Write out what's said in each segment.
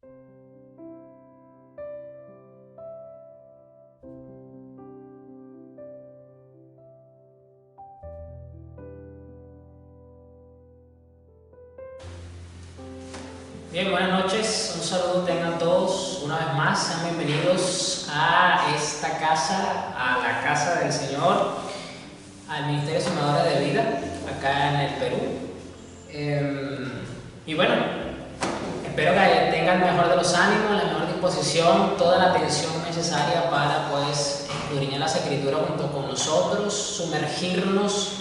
Bien, buenas noches, un saludo tengan todos una vez más, sean bienvenidos a esta casa, a la casa del Señor, al Ministerio Semadores de Vida, acá en el Perú. Y bueno, espero que tengan el mejor de los ánimos, la mejor disposición, toda la atención necesaria para escudriñar las Escrituras junto con nosotros, sumergirnos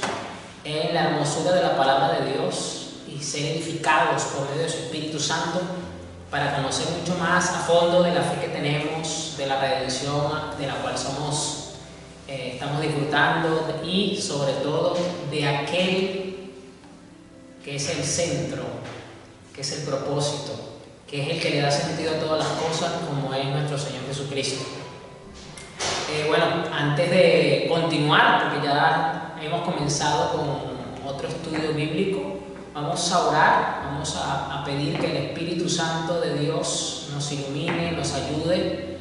en la hermosura de la palabra de Dios y ser edificados por medio de su Espíritu Santo para conocer mucho más a fondo de la fe que tenemos, de la redención de la cual estamos disfrutando y sobre todo de aquel que es el centro, que es el propósito, que es el que le da sentido a todas las cosas, como es nuestro Señor Jesucristo. Bueno, antes de continuar, porque ya hemos comenzado con otro estudio bíblico, vamos a orar, vamos a pedir que el Espíritu Santo de Dios nos ilumine, nos ayude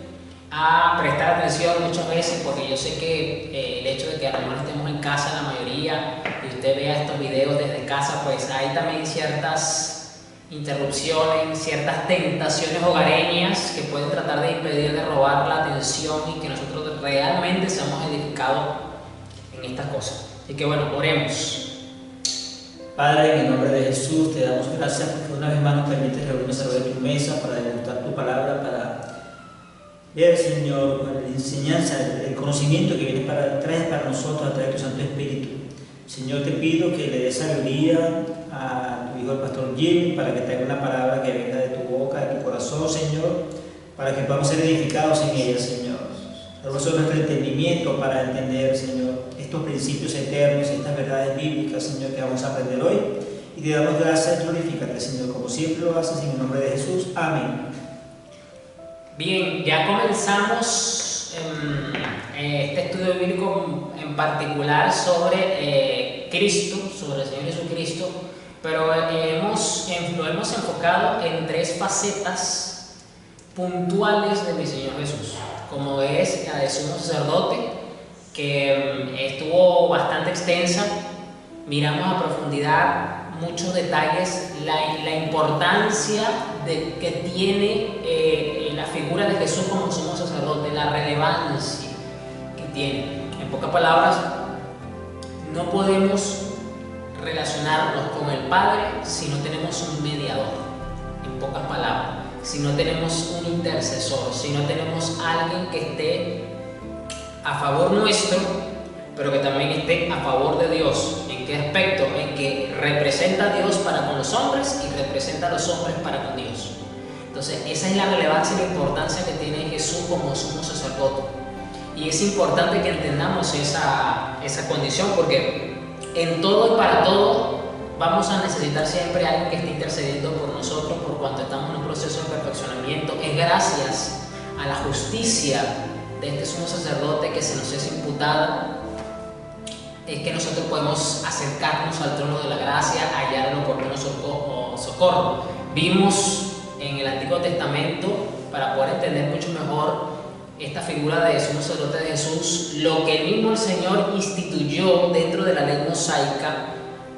a prestar atención muchas veces, porque yo sé que el hecho de que a lo mejor estemos en casa la mayoría y usted vea estos videos desde casa, pues hay también ciertas interrupciones, ciertas tentaciones hogareñas que pueden tratar de impedir, de robar la atención y que nosotros realmente seamos edificados en estas cosas. Así que bueno, oremos. Padre, en el nombre de Jesús te damos gracias porque una vez más nos permites reunirnos alrededor de tu mesa para degustar tu palabra, para ver, Señor, la enseñanza, el conocimiento que traes para nosotros a través de tu Santo Espíritu. Señor, te pido que le des sabiduría a tu hijo el pastor Jimmy para que traiga una palabra que venga de tu boca, de tu corazón, Señor, para que podamos ser edificados en ella, Señor. Ruego sobre nuestro entendimiento para entender, Señor, estos principios eternos, estas verdades bíblicas, Señor, que vamos a aprender hoy. Y te damos gracias, glorifícate, Señor, como siempre lo haces, en el nombre de Jesús. Amén. Bien, ya comenzamos este estudio bíblico en particular sobre Cristo, sobre el Señor Jesucristo, pero lo hemos enfocado en tres facetas puntuales de mi Señor Jesús, como es la de sumo sacerdote, que estuvo bastante extensa. Miramos a profundidad muchos detalles, la importancia que tiene la figura de Jesús como sumo sacerdote, la relevancia que tiene. En pocas palabras, no podemos relacionarnos con el Padre si no tenemos un mediador. En pocas palabras, si no tenemos un intercesor, si no tenemos alguien que esté a favor nuestro, pero que también esté a favor de Dios. ¿En qué aspecto? En que representa a Dios para con los hombres y representa a los hombres para con Dios. Entonces, esa es la relevancia y la importancia que tiene Jesús como sumo sacerdote. Y es importante que entendamos esa condición, porque en todo y para todo vamos a necesitar siempre a alguien que esté intercediendo por nosotros, por cuanto estamos en un proceso de perfeccionamiento. Es gracias a la justicia de este sumo sacerdote que se nos es imputada, es que nosotros podemos acercarnos al trono de la gracia, hallar el oportuno socorro. Vimos en el Antiguo Testamento, para poder entender mucho mejor esta figura de sumo sacerdote de Jesús, lo que el mismo el Señor instituyó dentro de la ley mosaica,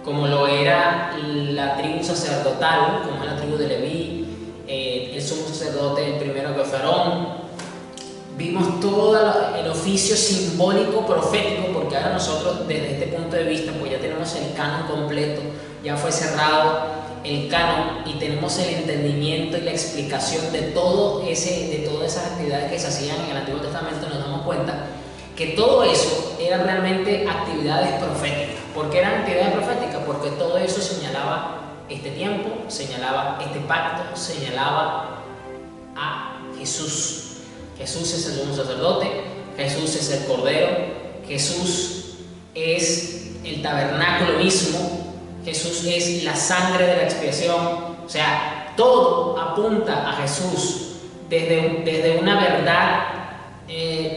como lo era la tribu sacerdotal, como es la tribu de Leví, el sumo sacerdote, el primero que fue Aarón. Vimos todo el oficio simbólico profético, porque ahora nosotros desde este punto de vista pues ya tenemos el canon completo, ya fue cerrado el canon y tenemos el entendimiento y la explicación de todas esas actividades que se hacían en el Antiguo Testamento. Nos damos cuenta que todo eso eran realmente actividades proféticas. ¿Por qué eran actividades proféticas? Porque todo eso señalaba este tiempo, señalaba este pacto, señalaba a Jesús. Jesús es el sumo sacerdote, Jesús es el Cordero, Jesús es el tabernáculo mismo, Jesús es la sangre de la expiación. O sea, todo apunta a Jesús desde una verdad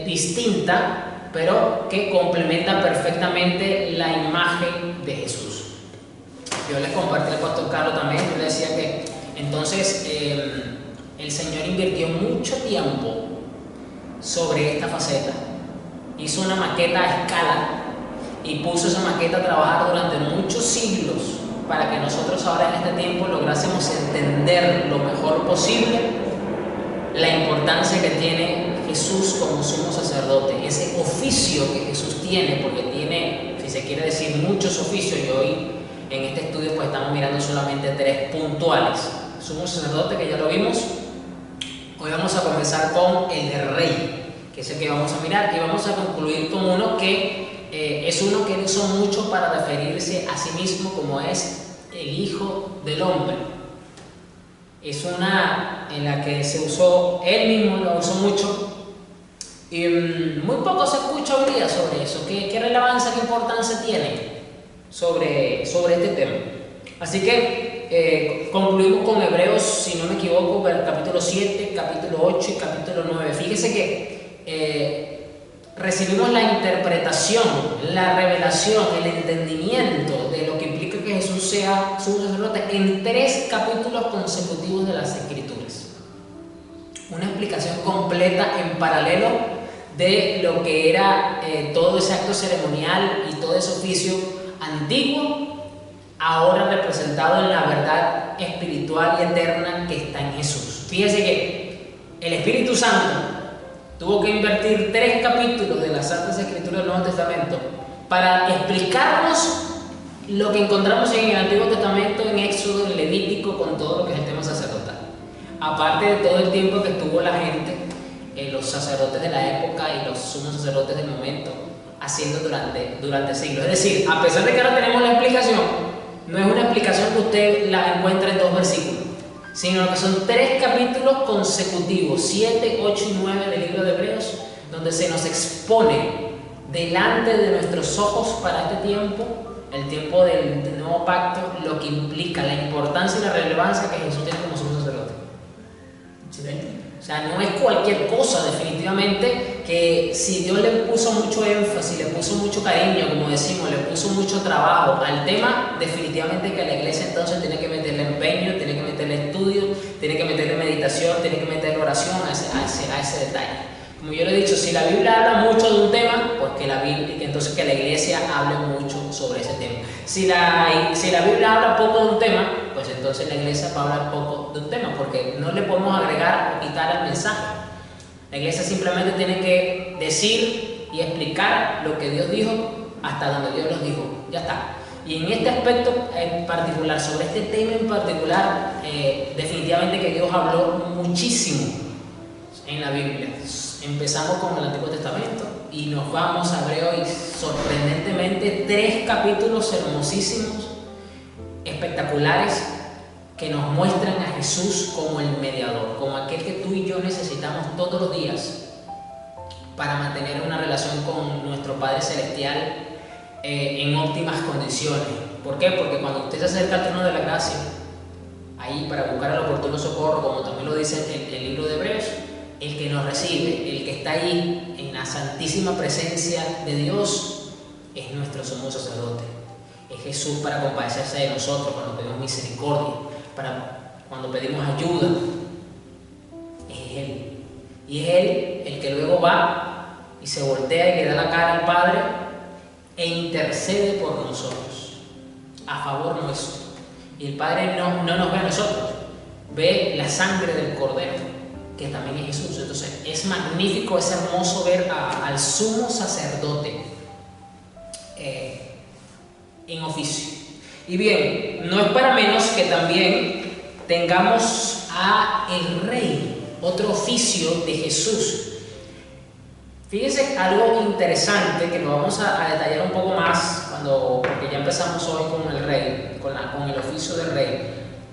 distinta, pero que complementa perfectamente la imagen de Jesús. Yo les compartí al pastor Carlos también, yo le decía que entonces el Señor invirtió mucho tiempo sobre esta faceta. Hizo una maqueta a escala y puso esa maqueta a trabajar durante muchos siglos para que nosotros ahora en este tiempo lográsemos entender lo mejor posible la importancia que tiene Jesús como sumo sacerdote, ese oficio que Jesús tiene, porque tiene, si se quiere decir, muchos oficios, y hoy en este estudio pues estamos mirando solamente 3 puntuales. Sumo sacerdote, que ya lo vimos. Hoy vamos a comenzar con el de rey, que es el que vamos a mirar, y vamos a concluir con uno que es uno que él usó mucho para referirse a sí mismo, como es el Hijo del Hombre. Es una en la que se usó, él mismo lo usó mucho, y muy poco se escucha hoy día sobre eso. ¿Qué relevancia, qué importancia tiene sobre este tema? Así que concluimos con Hebreos, si no me equivoco, el capítulo 7, capítulo 8 y capítulo 9. Fíjese que recibimos la interpretación, la revelación, el entendimiento de lo que implica que Jesús sea sumo sacerdote en 3 capítulos consecutivos de las Escrituras. Una explicación completa en paralelo de lo que era todo ese acto ceremonial y todo ese oficio antiguo, ahora representado en la verdad espiritual y eterna que está en Jesús. Fíjese que el Espíritu Santo tuvo que invertir 3 capítulos de las Santas Escrituras del Nuevo Testamento para explicarnos lo que encontramos en el Antiguo Testamento, en Éxodo, en Levítico, con todo lo que es el tema sacerdotal. Aparte de todo el tiempo que estuvo la gente, los sacerdotes de la época y los sumos sacerdotes del momento, haciendo durante siglos. Es decir, a pesar de que ahora tenemos la explicación, no es una explicación que usted la encuentra en 2 versículos, sino que son 3 capítulos consecutivos, 7, 8 y 9 del libro de Hebreos, donde se nos expone delante de nuestros ojos para este tiempo, el tiempo del nuevo pacto, lo que implica, la importancia y la relevancia que Jesús tiene como sumo sacerdote. ¿Excelente? O sea, no es cualquier cosa, definitivamente, que si Dios le puso mucho énfasis, le puso mucho cariño, como decimos, le puso mucho trabajo al tema, definitivamente que la iglesia entonces tiene que meterle empeño, tiene que meterle estudio, tiene que meterle meditación, tiene que meterle oración a ese detalle. Como yo le he dicho, si la Biblia habla mucho de un tema, pues entonces que la iglesia hable mucho sobre ese tema. Si la Biblia habla poco de un tema, pues entonces la iglesia va a hablar poco de un tema, porque no le podemos agregar o quitar al mensaje. La iglesia simplemente tiene que decir y explicar lo que Dios dijo hasta donde Dios los dijo. Ya está. Y en este aspecto en particular, sobre este tema en particular, definitivamente que Dios habló muchísimo en la Biblia. Empezamos con el Antiguo Testamento y nos vamos a ver hoy sorprendentemente 3 capítulos hermosísimos, espectaculares, que nos muestran a Jesús como el mediador, como aquel que tú y yo necesitamos todos los días para mantener una relación con nuestro Padre Celestial en óptimas condiciones. ¿Por qué? Porque cuando usted se acerca al trono de la gracia, ahí para buscar el oportuno socorro, como también lo dice el libro de Hebreos, el que nos recibe, el que está ahí en la santísima presencia de Dios, es nuestro sumo sacerdote. Es Jesús para compadecerse de nosotros cuando pedimos misericordia, cuando pedimos ayuda. Es Él. Y es Él el que luego va y se voltea y le da la cara al Padre e intercede por nosotros, a favor nuestro. Y el Padre no nos ve a nosotros, ve la sangre del Cordero, que también es Jesús. Entonces es magnífico, es hermoso ver al sumo sacerdote en oficio. Y bien, no es para menos que también tengamos a el Rey, otro oficio de Jesús. Fíjense algo interesante que lo vamos a detallar un poco más porque ya empezamos hoy con el Rey, con el oficio del Rey,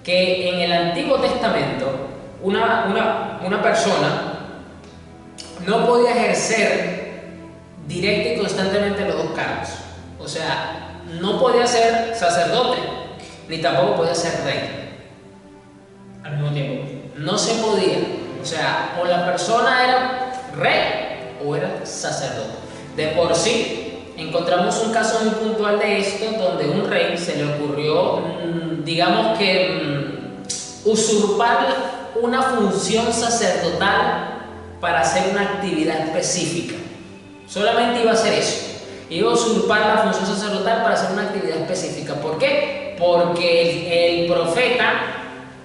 que en el Antiguo Testamento una persona no podía ejercer directa y constantemente los 2 cargos. O sea, no podía ser sacerdote, ni tampoco podía ser rey al mismo tiempo. No se podía. O sea, o la persona era rey o era sacerdote. De por sí, encontramos un caso muy puntual de esto, donde un rey se le ocurrió, digamos que, usurpar una función sacerdotal para hacer una actividad específica. Solamente iba a hacer eso. Iba a usurpar la función sacerdotal para hacer una actividad específica. ¿Por qué? Porque el profeta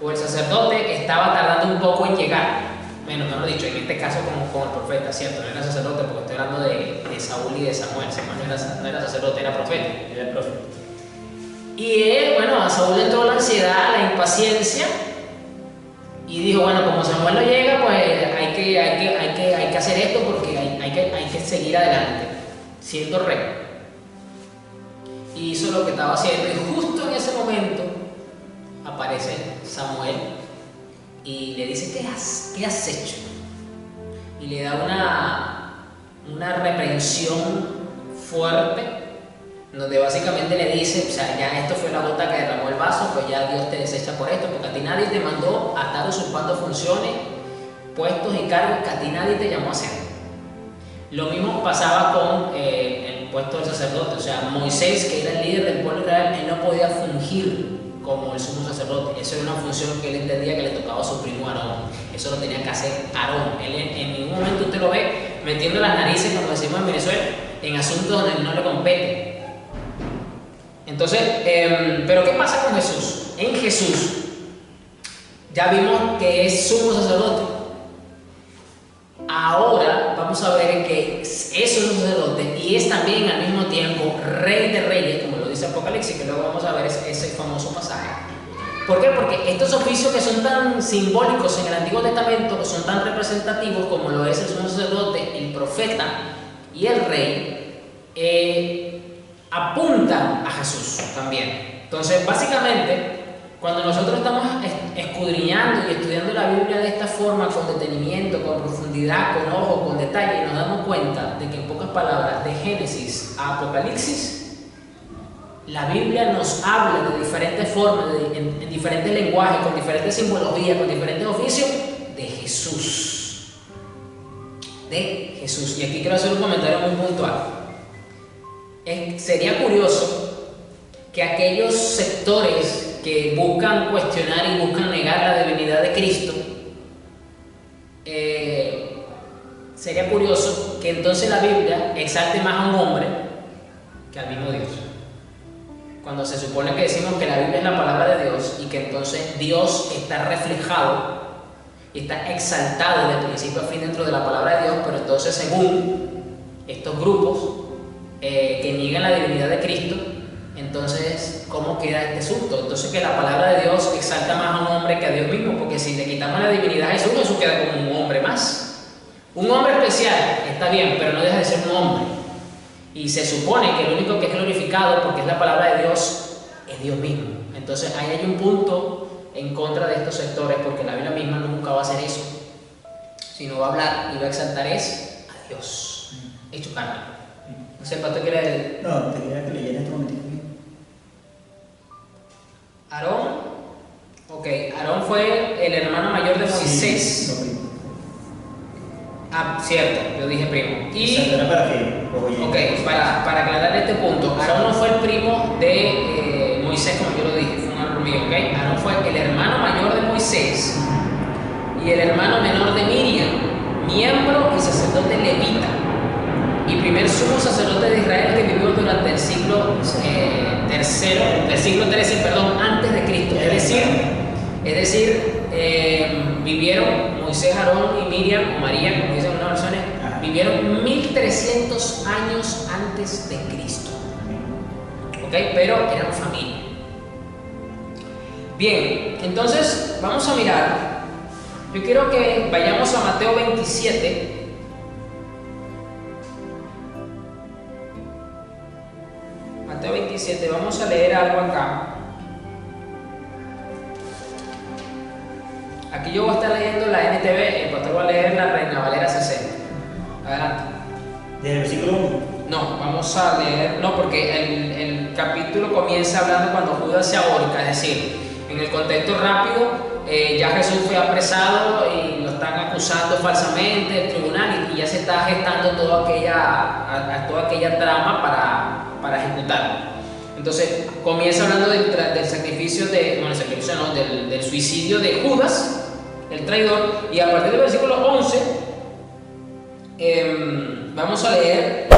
o el sacerdote estaba tardando un poco en llegar. Bueno, mejor dicho, en este caso como el profeta, ¿cierto? No era sacerdote porque estoy hablando de Saúl y de Samuel. Samuel no era sacerdote, era profeta. Era el profeta. Y él, bueno, a Saúl le entró la ansiedad, la impaciencia, y dijo, bueno, como Samuel no llega, pues hay que hacer esto porque hay que seguir adelante, siendo rey. Y hizo lo que estaba haciendo, y justo en ese momento aparece Samuel y le dice, ¿qué has hecho? Y le da una reprensión fuerte, donde básicamente le dice, o sea, ya esto fue la gota que derramó el vaso, pues ya Dios te desecha por esto, porque a ti nadie te mandó a estar usurpando funciones, puestos y cargos que a ti nadie te llamó a hacer. Lo mismo pasaba con el puesto del sacerdote, o sea, Moisés, que era el líder del pueblo de Israel, él no podía fungir como el sumo sacerdote. Eso era una función que él entendía que le tocaba a su primo Aarón. Eso lo tenía que hacer Aarón. Él en ningún momento usted lo ve metiendo las narices, como decimos en Venezuela, en asuntos donde no le compete. Entonces, pero ¿qué pasa con Jesús? En Jesús ya vimos que es sumo sacerdote. Ahora vamos a ver que es sumo sacerdote y es también al mismo tiempo rey de reyes, como lo dice Apocalipsis, que luego vamos a ver ese famoso pasaje. ¿Por qué? Porque estos oficios que son tan simbólicos en el Antiguo Testamento, que son tan representativos como lo es el sumo sacerdote, el profeta y el rey, apuntan a Jesús también. Entonces, básicamente, cuando nosotros estamos escudriñando y estudiando la Biblia de esta forma, con detenimiento, con profundidad, con ojo, con detalle, nos damos cuenta de que en pocas palabras, de Génesis a Apocalipsis, la Biblia nos habla de diferentes formas, en diferentes lenguajes, con diferentes simbologías, con diferentes oficios, de Jesús. De Jesús. Y aquí quiero hacer un comentario muy puntual. Sería curioso que aquellos sectores que buscan cuestionar y buscan negar la divinidad de Cristo, sería curioso que entonces la Biblia exalte más a un hombre que al mismo Dios. Cuando se supone que decimos que la Biblia es la palabra de Dios y que entonces Dios está reflejado y está exaltado de principio a fin dentro de la palabra de Dios, pero entonces según estos grupos que niegan la divinidad de Cristo, entonces ¿cómo queda este asunto? Entonces que la palabra de Dios exalta más a un hombre que a Dios mismo, porque si le quitamos la divinidad a Jesús, Jesús queda como un hombre más. Un hombre especial, está bien, pero no deja de ser un hombre. Y se supone que el único que es glorificado, porque es la palabra de Dios, es Dios mismo. Entonces ahí hay un punto en contra de estos sectores, porque la Biblia misma nunca va a hacer eso, sino va a hablar y va a exaltar es a Dios hecho carne. No sé, ¿para qué quiere? No, te quería que leyera este momentito. Aarón, ok, Aarón fue el hermano mayor de Moisés. Sí, Ah, cierto, yo dije primo. Y, ¿era para qué? ok, para aclarar este punto, Aarón no fue el primo de Moisés, como yo lo dije, fue un error mío, ok. Aarón fue el hermano mayor de Moisés y el hermano menor de Miriam, miembro y sacerdote levita, y primer sumo sacerdote de Israel que vivió durante el siglo XIII, antes de Cristo. Es decir, vivieron Moisés, Aarón y Miriam, o María, como dicen en unas versiones, vivieron 1300 años antes de Cristo. ¿Ok? Pero eran familia. Bien, entonces vamos a mirar. Yo quiero que vayamos a Mateo 27. Mateo 27, vamos a leer algo acá. Aquí yo voy a estar leyendo la NTV, el pastor va a leer la Reina Valera 60. Adelante. ¿Desde el versículo 1? No, vamos a leer, no, porque el capítulo comienza hablando cuando Judas se ahorca, es decir, en el contexto rápido, ya Jesús fue apresado y lo están acusando falsamente, el tribunal, y ya se está gestando toda aquella trama para ejecutarlo. Entonces comienza hablando del sacrificio del suicidio de Judas, el traidor. Y a partir del versículo 11, vamos a leer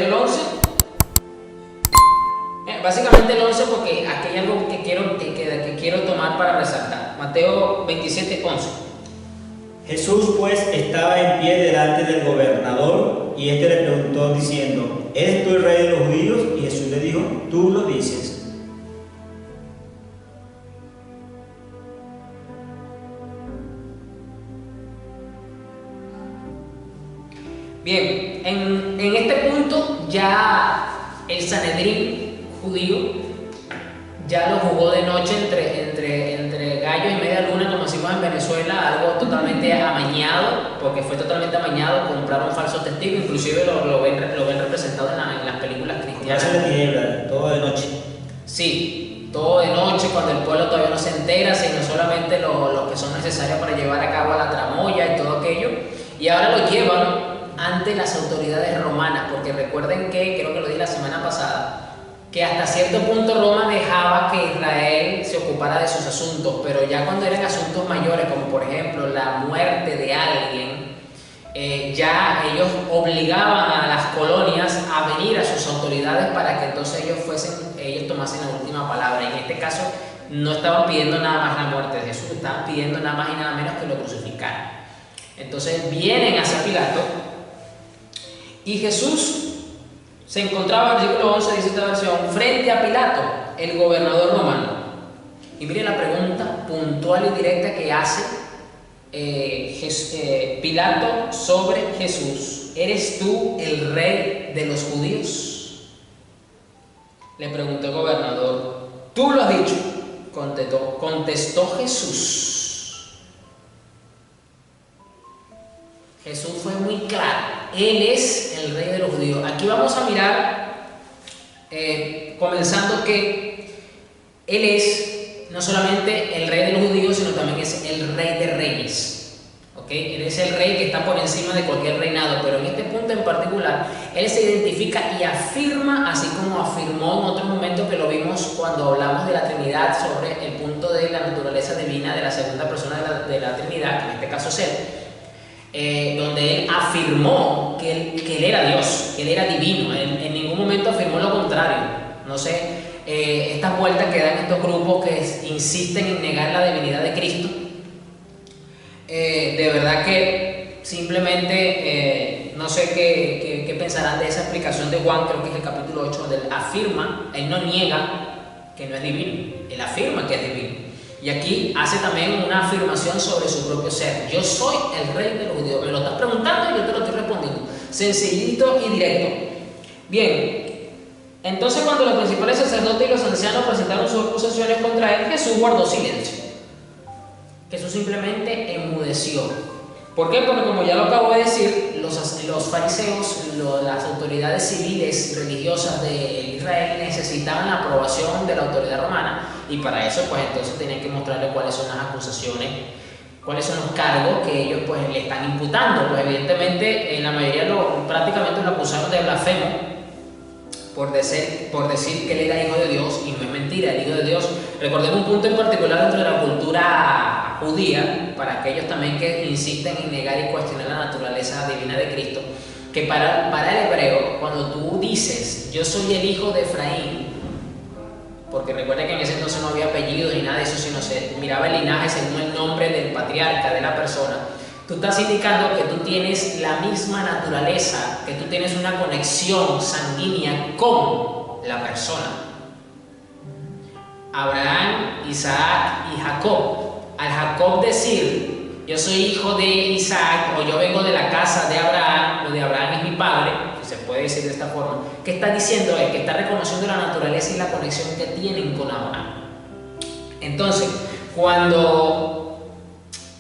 el 11. Básicamente el 11 porque aquí hay algo que quiero tomar para resaltar. Mateo 27, 11. Jesús pues estaba en pie delante del gobernador y éste le preguntó diciendo: ¿Eres tú el rey de los judíos? Y Jesús le dijo: tú lo dices. Bien, en este punto ya el Sanedrín judío ya lo jugó de noche entre gallo y media luna, como decimos en Venezuela, algo totalmente amañado, porque fue totalmente amañado, compraron falsos testigos, inclusive lo ven representado en las películas cristianas. Ya se le tiembla, todo de noche. Sí, todo de noche, cuando el pueblo todavía no se entera, sino solamente lo que son necesarios para llevar a cabo la tramoya y todo aquello, y ahora lo llevan ante las autoridades romanas, porque recuerden que, creo que lo dije la semana pasada, que hasta cierto punto Roma dejaba que Israel se ocupara de sus asuntos, pero ya cuando eran asuntos mayores, como por ejemplo la muerte de alguien, ya ellos obligaban a las colonias a venir a sus autoridades para que entonces ellos tomasen la última palabra. Y en este caso no estaban pidiendo nada más la muerte de Jesús, estaban pidiendo nada más y nada menos que lo crucificaran. Entonces vienen hacia Pilato y Jesús se encontraba, versículo 11 dice esta versión, frente a Pilato, el gobernador romano. Y mire la pregunta puntual y directa que hace Pilato sobre Jesús: ¿eres tú el rey de los judíos? Le preguntó el gobernador. Tú lo has dicho, contestó Jesús. Jesús fue muy claro, Él es el rey de los judíos. Aquí vamos a mirar, comenzando que Él es no solamente el rey de los judíos, sino también es el rey de reyes. ¿Okay? Él es el rey que está por encima de cualquier reinado, pero en este punto en particular, Él se identifica y afirma, así como afirmó en otro momento que lo vimos cuando hablamos de la Trinidad, sobre el punto de la naturaleza divina de la segunda persona de la Trinidad, que en este caso es Él. Donde él afirmó que él era Dios, que él era divino. En ningún momento afirmó lo contrario. No sé, estas vueltas que dan estos grupos que insisten en negar la divinidad de Cristo, de verdad que simplemente no sé qué pensarán de esa explicación de Juan, creo que es el capítulo 8, donde él afirma, él no niega que no es divino, él afirma que es divino. Y aquí hace también una afirmación sobre su propio ser. Yo soy el rey de los judíos. Me lo estás preguntando y yo te lo estoy respondiendo. Sencillito y directo. Bien, entonces cuando los principales sacerdotes y los ancianos presentaron sus acusaciones contra él, Jesús guardó silencio. Jesús simplemente enmudeció. ¿Por qué? Porque como ya lo acabo de decir, los fariseos, las autoridades civiles religiosas de Israel necesitaban la aprobación de la autoridad romana, y para eso pues entonces tenían que mostrarle cuáles son las acusaciones, cuáles son los cargos que ellos pues le están imputando. Pues evidentemente la mayoría prácticamente lo acusaron de blasfemo por decir que él era hijo de Dios, y no es mentira, el hijo de Dios. Recordemos un punto en particular dentro de la cultura judía, para aquellos también que insisten en negar y cuestionar la naturaleza divina de Cristo, que para el hebreo, cuando tú dices yo soy el hijo de Efraín, porque recuerda que en ese entonces no había apellido ni nada de eso, sino se miraba el linaje según el nombre del patriarca, de la persona, tú estás indicando que tú tienes la misma naturaleza, que tú tienes una conexión sanguínea con la persona. Abraham, Isaac y Jacob. Al Jacob decir yo soy hijo de Isaac, o yo vengo de la casa de Abraham, o de Abraham es mi padre, si se puede decir de esta forma, ¿qué está diciendo él? Que está reconociendo la naturaleza y la conexión que tienen con Abraham. Entonces, cuando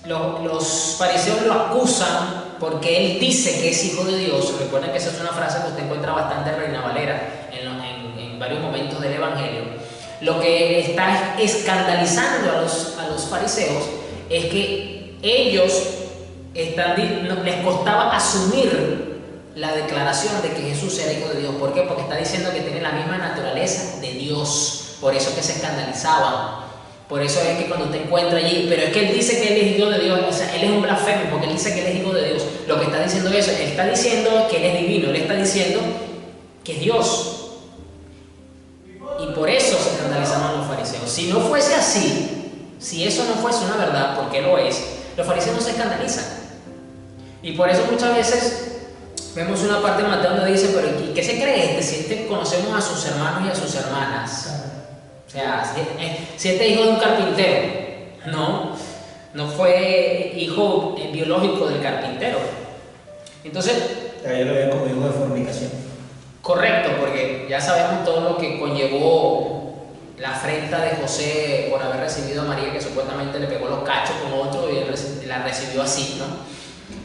los fariseos lo acusan porque él dice que es hijo de Dios, recuerden que esa es una frase que usted encuentra bastante en Reina Valera en varios momentos del Evangelio. Lo que está escandalizando a los fariseos es que ellos les costaba asumir la declaración de que Jesús era hijo de Dios. ¿Por qué? Porque está diciendo que tiene la misma naturaleza de Dios. Por eso que se escandalizaban. Por eso es que cuando te encuentra allí, pero es que él dice que él es hijo de Dios, o sea, él es un blasfemo porque él dice que él es hijo de Dios. Lo que está diciendo eso, él está diciendo que él es divino, él está diciendo que es Dios. Y por eso se escandalizaron los fariseos. Si no fuese así, si eso no fuese una verdad, porque lo es, los fariseos no se escandalizan. Y por eso muchas veces vemos una parte de Mateo donde dice, pero ¿qué se cree este? Si este conocemos a sus hermanos y a sus hermanas. O sea, si este hijo de un carpintero, no fue hijo biológico del carpintero. Entonces, yo lo veo como hijo de fornicación. Correcto, porque ya sabemos todo lo que conllevó la afrenta de José por haber recibido a María, que supuestamente le pegó los cachos con otro y él la recibió así, ¿no?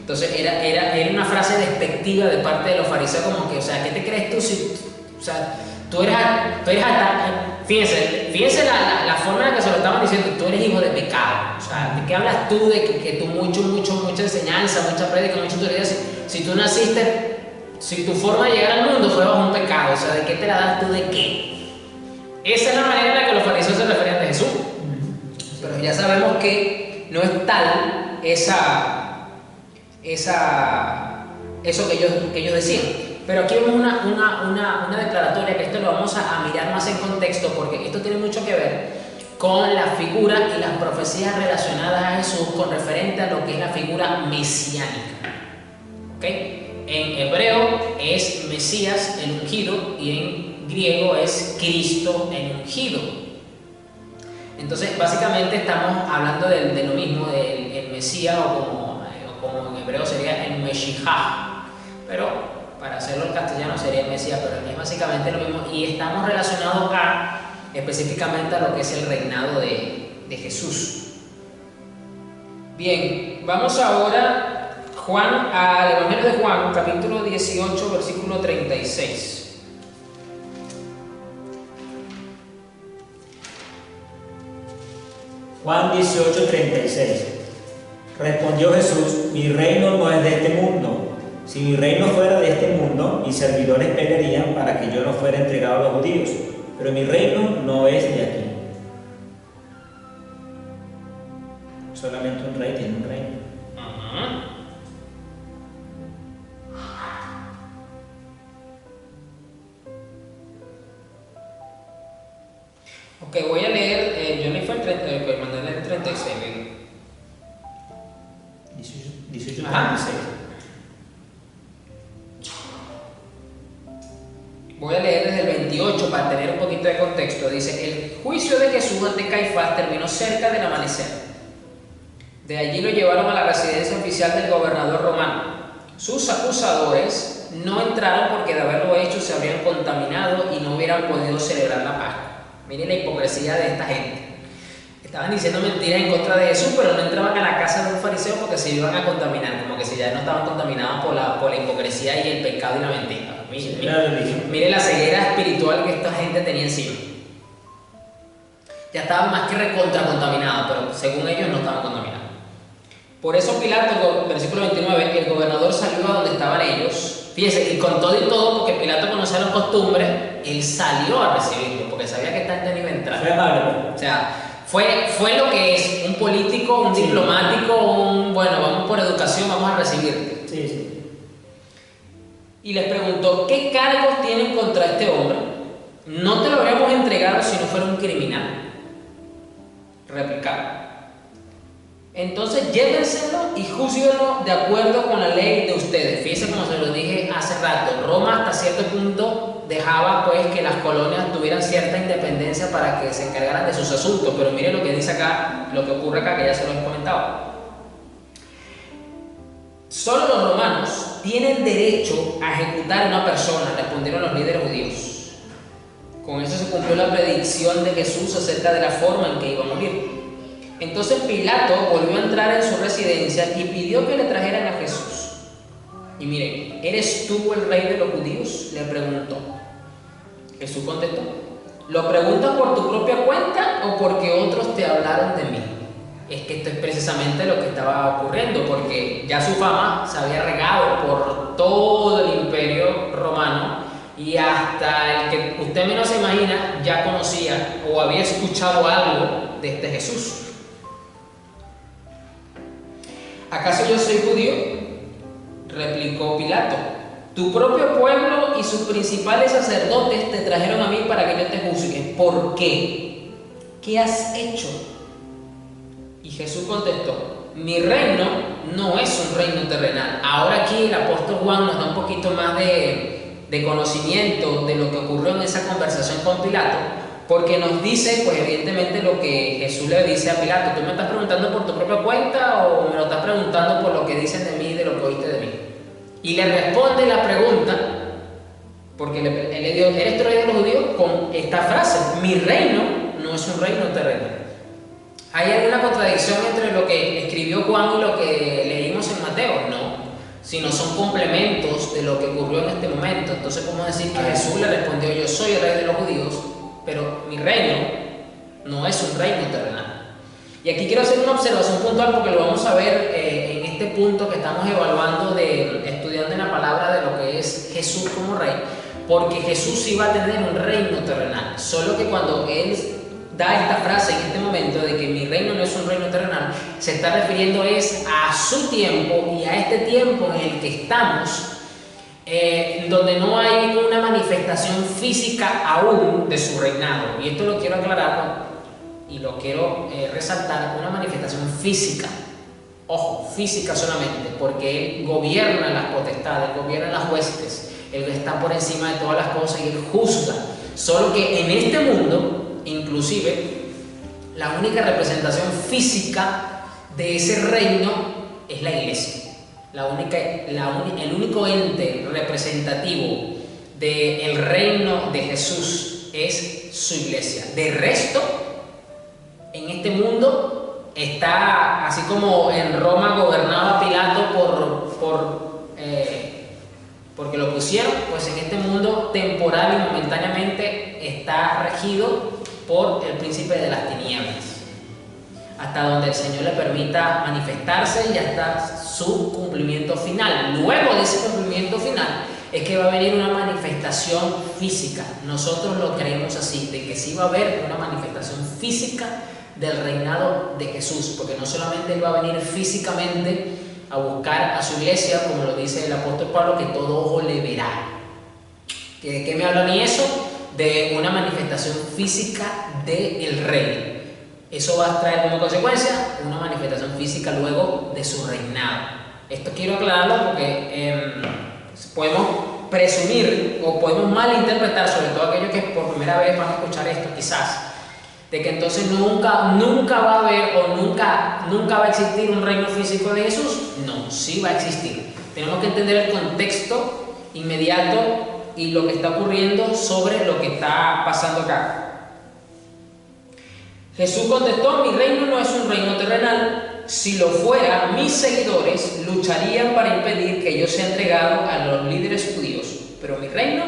Entonces era una frase despectiva de parte de los fariseos, como que, o sea, ¿qué te crees tú si, o sea, tú eres hasta, fíjense la forma en la que se lo estaban diciendo, tú eres hijo de pecado, o sea, ¿de qué hablas tú de que tú mucha enseñanza, mucha prédica, mucha autoridad, si tú naciste, si tu forma de llegar al mundo fue bajo un pecado, o sea, ¿de qué te la das tú de qué? Esa es la manera en la que los fariseos se referían de Jesús. Pero ya sabemos que no es tal eso que ellos decían. Pero aquí vemos una declaratoria que esto lo vamos a mirar más en contexto, porque esto tiene mucho que ver con la figura y las profecías relacionadas a Jesús con referente a lo que es la figura mesiánica. ¿Okay? En hebreo es Mesías el ungido y en griego es Cristo el ungido. Entonces básicamente estamos hablando de lo mismo, del Mesías o como en hebreo sería el Meshijá, pero para hacerlo en castellano sería el Mesías, pero es básicamente lo mismo y estamos relacionados específicamente a lo que es el reinado de Jesús. Bien, vamos ahora al Evangelio de Juan, capítulo 18, versículo 36. Juan 18, 36. Respondió Jesús: mi reino no es de este mundo. Si mi reino fuera de este mundo, mis servidores pelearían para que yo no fuera entregado a los judíos. Pero mi reino no es de aquí. Solamente un rey tiene un reino. Ok, voy a leer, yo no fue el 36. 18, 36. Voy a leer desde el 28 para tener un poquito de contexto. Dice, el juicio de Jesús ante Caifás terminó cerca del amanecer. De allí lo llevaron a la residencia oficial del gobernador romano. Sus acusadores no entraron porque de haberlo hecho se habrían contaminado y no hubieran podido celebrar la Pascua. Miren la hipocresía de esta gente. Estaban diciendo mentiras en contra de Jesús, pero no entraban a la casa de un fariseo porque se iban a contaminar, como que si ya no estaban contaminados por la hipocresía y el pecado y la mentira. Miren la ceguera espiritual que esta gente tenía encima. Ya estaban más que recontra contaminados, pero según ellos no estaban contaminados. Por eso Pilato, versículo 29, el gobernador salió a donde estaban ellos. Fíjense, y con todo y todo, porque Pilato conocía las costumbres, él salió a recibirlo, porque sabía que esta gente no iba a entrar. Fue amable. O sea, fue lo que es, un político, un diplomático, bueno, vamos por educación, vamos a recibirte. Sí. Y les preguntó, ¿qué cargos tienen contra este hombre? No te lo habríamos entregado si no fuera un criminal. Replicaron. Entonces llévenselo y júzguenlo de acuerdo con la ley de ustedes. Fíjense, como se lo dije hace rato, Roma hasta cierto punto dejaba pues que las colonias tuvieran cierta independencia para que se encargaran de sus asuntos, pero miren lo que dice acá, lo que ocurre acá, que ya se lo he comentado. Solo los romanos tienen derecho a ejecutar a una persona, respondieron los líderes judíos. Con eso se cumplió la predicción de Jesús acerca de la forma en que iba a morir. Entonces Pilato volvió a entrar en su residencia y pidió que le trajeran a Jesús. Y miren, ¿eres tú el rey de los judíos?, le preguntó. Jesús contestó, ¿lo preguntas por tu propia cuenta o porque otros te hablaron de mí? Es que esto es precisamente lo que estaba ocurriendo, porque ya su fama se había regado por todo el imperio romano y hasta el que usted menos se imagina ya conocía o había escuchado algo de este Jesús. ¿Acaso yo soy judío?, replicó Pilato. Tu propio pueblo y sus principales sacerdotes te trajeron a mí para que yo te juzgue. ¿Por qué? ¿Qué has hecho? Y Jesús contestó: mi reino no es un reino terrenal. Ahora aquí el apóstol Juan nos da un poquito más de conocimiento de lo que ocurrió en esa conversación con Pilato, porque nos dice, pues evidentemente, lo que Jesús le dice a Pilato: ¿tú me estás preguntando por tu propia cuenta o me lo estás preguntando por lo que dicen de mí y de lo que oíste de mí? Y le responde la pregunta, porque él le dijo: ¿eres tú el rey de los judíos?, con esta frase: mi reino no es un reino terrenal. ¿Hay alguna contradicción entre lo que escribió Juan y lo que leímos en Mateo? No, sino son complementos de lo que ocurrió en este momento. Entonces, ¿cómo decir que Jesús le respondió: yo soy el rey de los judíos, pero mi reino no es un reino terrenal? Y aquí quiero hacer una observación puntual, porque lo vamos a ver en este punto que estamos evaluando, estudiando en la palabra, de lo que es Jesús como rey, porque Jesús iba a tener un reino terrenal, solo que cuando él da esta frase en este momento de que mi reino no es un reino terrenal, se está refiriendo es a su tiempo y a este tiempo en el que estamos, donde no hay una manifestación física aún de su reinado. Y esto lo quiero aclarar y lo quiero resaltar: una manifestación física. Ojo, física solamente, porque Él gobierna las potestades, gobierna las huestes, Él está por encima de todas las cosas y Él juzga. Solo que en este mundo, inclusive, la única representación física de ese reino es la iglesia. El único ente representativo del reino de Jesús es su iglesia. De resto, en este mundo está, así como en Roma gobernaba Pilato porque lo pusieron, pues en este mundo temporal y momentáneamente está regido por el príncipe de las tinieblas, hasta donde el Señor le permita manifestarse y hasta su cumplimiento final. Luego de ese cumplimiento final es que va a venir una manifestación física. Nosotros lo creemos así, de que sí va a haber una manifestación física del reinado de Jesús, porque no solamente Él va a venir físicamente a buscar a su iglesia, como lo dice el apóstol Pablo, que todo ojo le verá. ¿De qué me habla a mí eso? De una manifestación física del rey. Eso va a traer como consecuencia una manifestación física luego de su reinado. Esto quiero aclararlo porque podemos presumir o podemos malinterpretar, sobre todo aquellos que por primera vez van a escuchar esto quizás, de que entonces nunca va a haber o nunca va a existir un reino físico de Jesús. No, sí va a existir. Tenemos que entender el contexto inmediato y lo que está ocurriendo sobre lo que está pasando acá. Jesús contestó: mi reino no es un reino terrenal. Si lo fuera, mis seguidores lucharían para impedir que yo sea entregado a los líderes judíos. Pero mi reino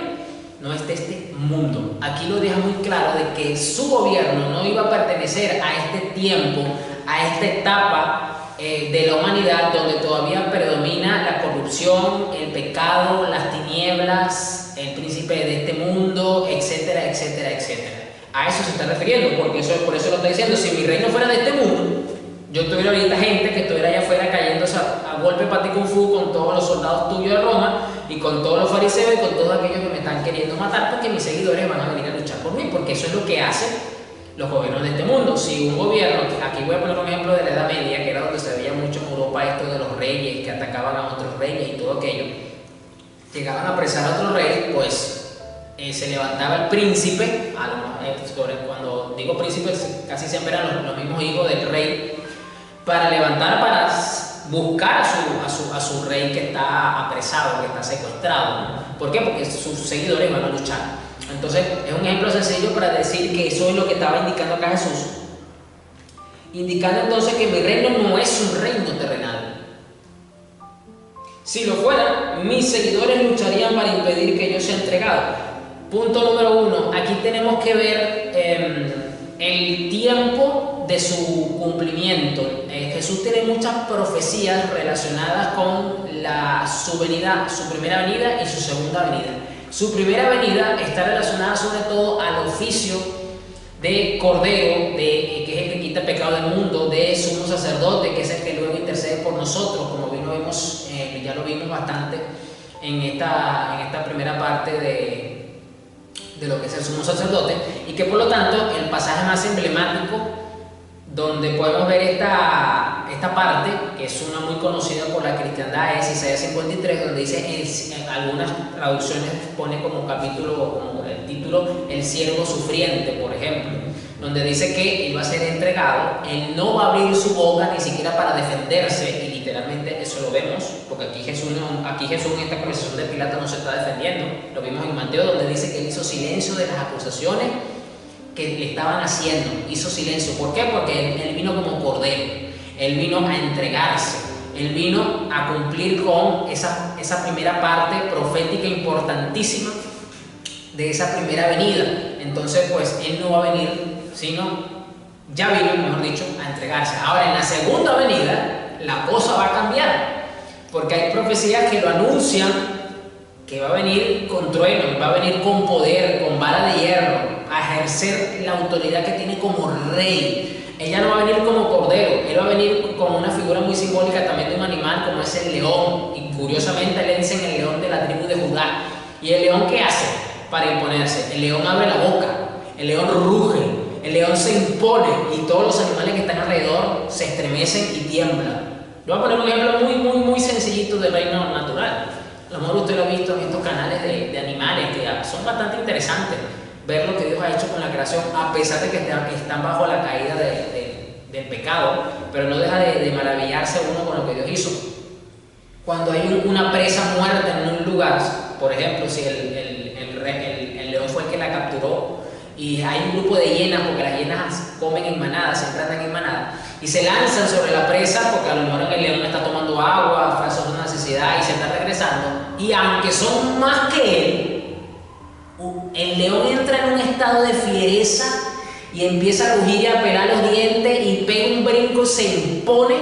no es de este mundo. Aquí lo deja muy claro de que su gobierno no iba a pertenecer a este tiempo, a esta etapa de la humanidad donde todavía predomina la corrupción, el pecado, las tinieblas, el príncipe de este mundo, etcétera, etcétera, etcétera. A eso se está refiriendo, porque por eso lo está diciendo. Si mi reino fuera de este mundo, yo tuviera ahorita gente que estuviera allá afuera cayéndose a golpe pati kung fu con todos los soldados tuyos de Roma y con todos los fariseos y con todos aquellos que me están queriendo matar, porque mis seguidores van a venir a luchar por mí, porque eso es lo que hacen los gobiernos de este mundo. Si un gobierno, aquí voy a poner un ejemplo de la Edad Media, que era donde se veía mucho en Europa esto de los reyes que atacaban a otros reyes y todo aquello, llegaban a apresar a otros reyes, pues se levantaba el príncipe, cuando digo príncipe casi siempre eran los mismos hijos del rey, para buscar a su rey que está apresado, que está secuestrado, ¿no? ¿Por qué? Porque sus seguidores van a luchar. Entonces es un ejemplo sencillo para decir que eso es lo que estaba indicando acá Jesús, indicando entonces que mi reino no es un reino terrenal. Si lo fuera, mis seguidores lucharían para impedir que yo sea entregado. Punto número 1, aquí tenemos que ver el tiempo de su cumplimiento. Jesús tiene muchas profecías relacionadas con su primera venida y su segunda venida. Su primera venida está relacionada sobre todo al oficio de Cordero, que es el que quita el pecado del mundo, de sumo sacerdote, que es el que luego intercede por nosotros, como vimos, ya lo vimos bastante en esta primera parte de lo que es el sumo sacerdote, y que por lo tanto el pasaje más emblemático donde podemos ver esta parte, que es una muy conocida por la cristiandad, es Isaías 53, donde dice, en algunas traducciones pone como capítulo, como el título, el siervo sufriente, por ejemplo, donde dice que él va a ser entregado, él no va a abrir su boca ni siquiera para defenderse, y literalmente eso lo vemos, porque aquí Jesús en esta conversación de Pilato no se está defendiendo, lo vimos en Mateo, donde dice que él hizo silencio de las acusaciones que le estaban haciendo, hizo silencio. ¿Por qué? Porque él vino como cordero, él vino a entregarse, él vino a cumplir con esa primera parte profética importantísima de esa primera venida. Entonces pues él no va a venir, sino ya vino, mejor dicho, a entregarse. Ahora en la segunda venida la cosa va a cambiar, porque hay profecías que lo anuncian, que va a venir con trueno, va a venir con poder, con vara de hierro, a ejercer la autoridad que tiene como rey. Ella no va a venir como cordero, él va a venir como una figura muy simbólica también de un animal como es el león, y curiosamente le dicen el león de la tribu de Judá. ¿Y el león qué hace para imponerse? El león abre la boca, el león ruge, el león se impone, y todos los animales que están alrededor se estremecen y tiemblan. Yo voy a poner un ejemplo muy sencillito del reino natural. A lo mejor usted lo ha visto en estos canales de animales que son bastante interesantes, ver lo que Dios ha hecho con la creación, a pesar de que están bajo la caída del pecado, pero no deja de maravillarse uno con lo que Dios hizo. Cuando hay una presa muerta en un lugar, por ejemplo, si el león fue el que la capturó, y hay un grupo de hienas, porque las hienas comen en manada, siempre andan en manada, y se lanzan sobre la presa porque a lo mejor el león está tomando agua, fue a hacer una necesidad y se está regresando, y aunque son más que él, el león entra en un estado de fiereza y empieza a rugir y a pelar los dientes y pega un brinco, se impone,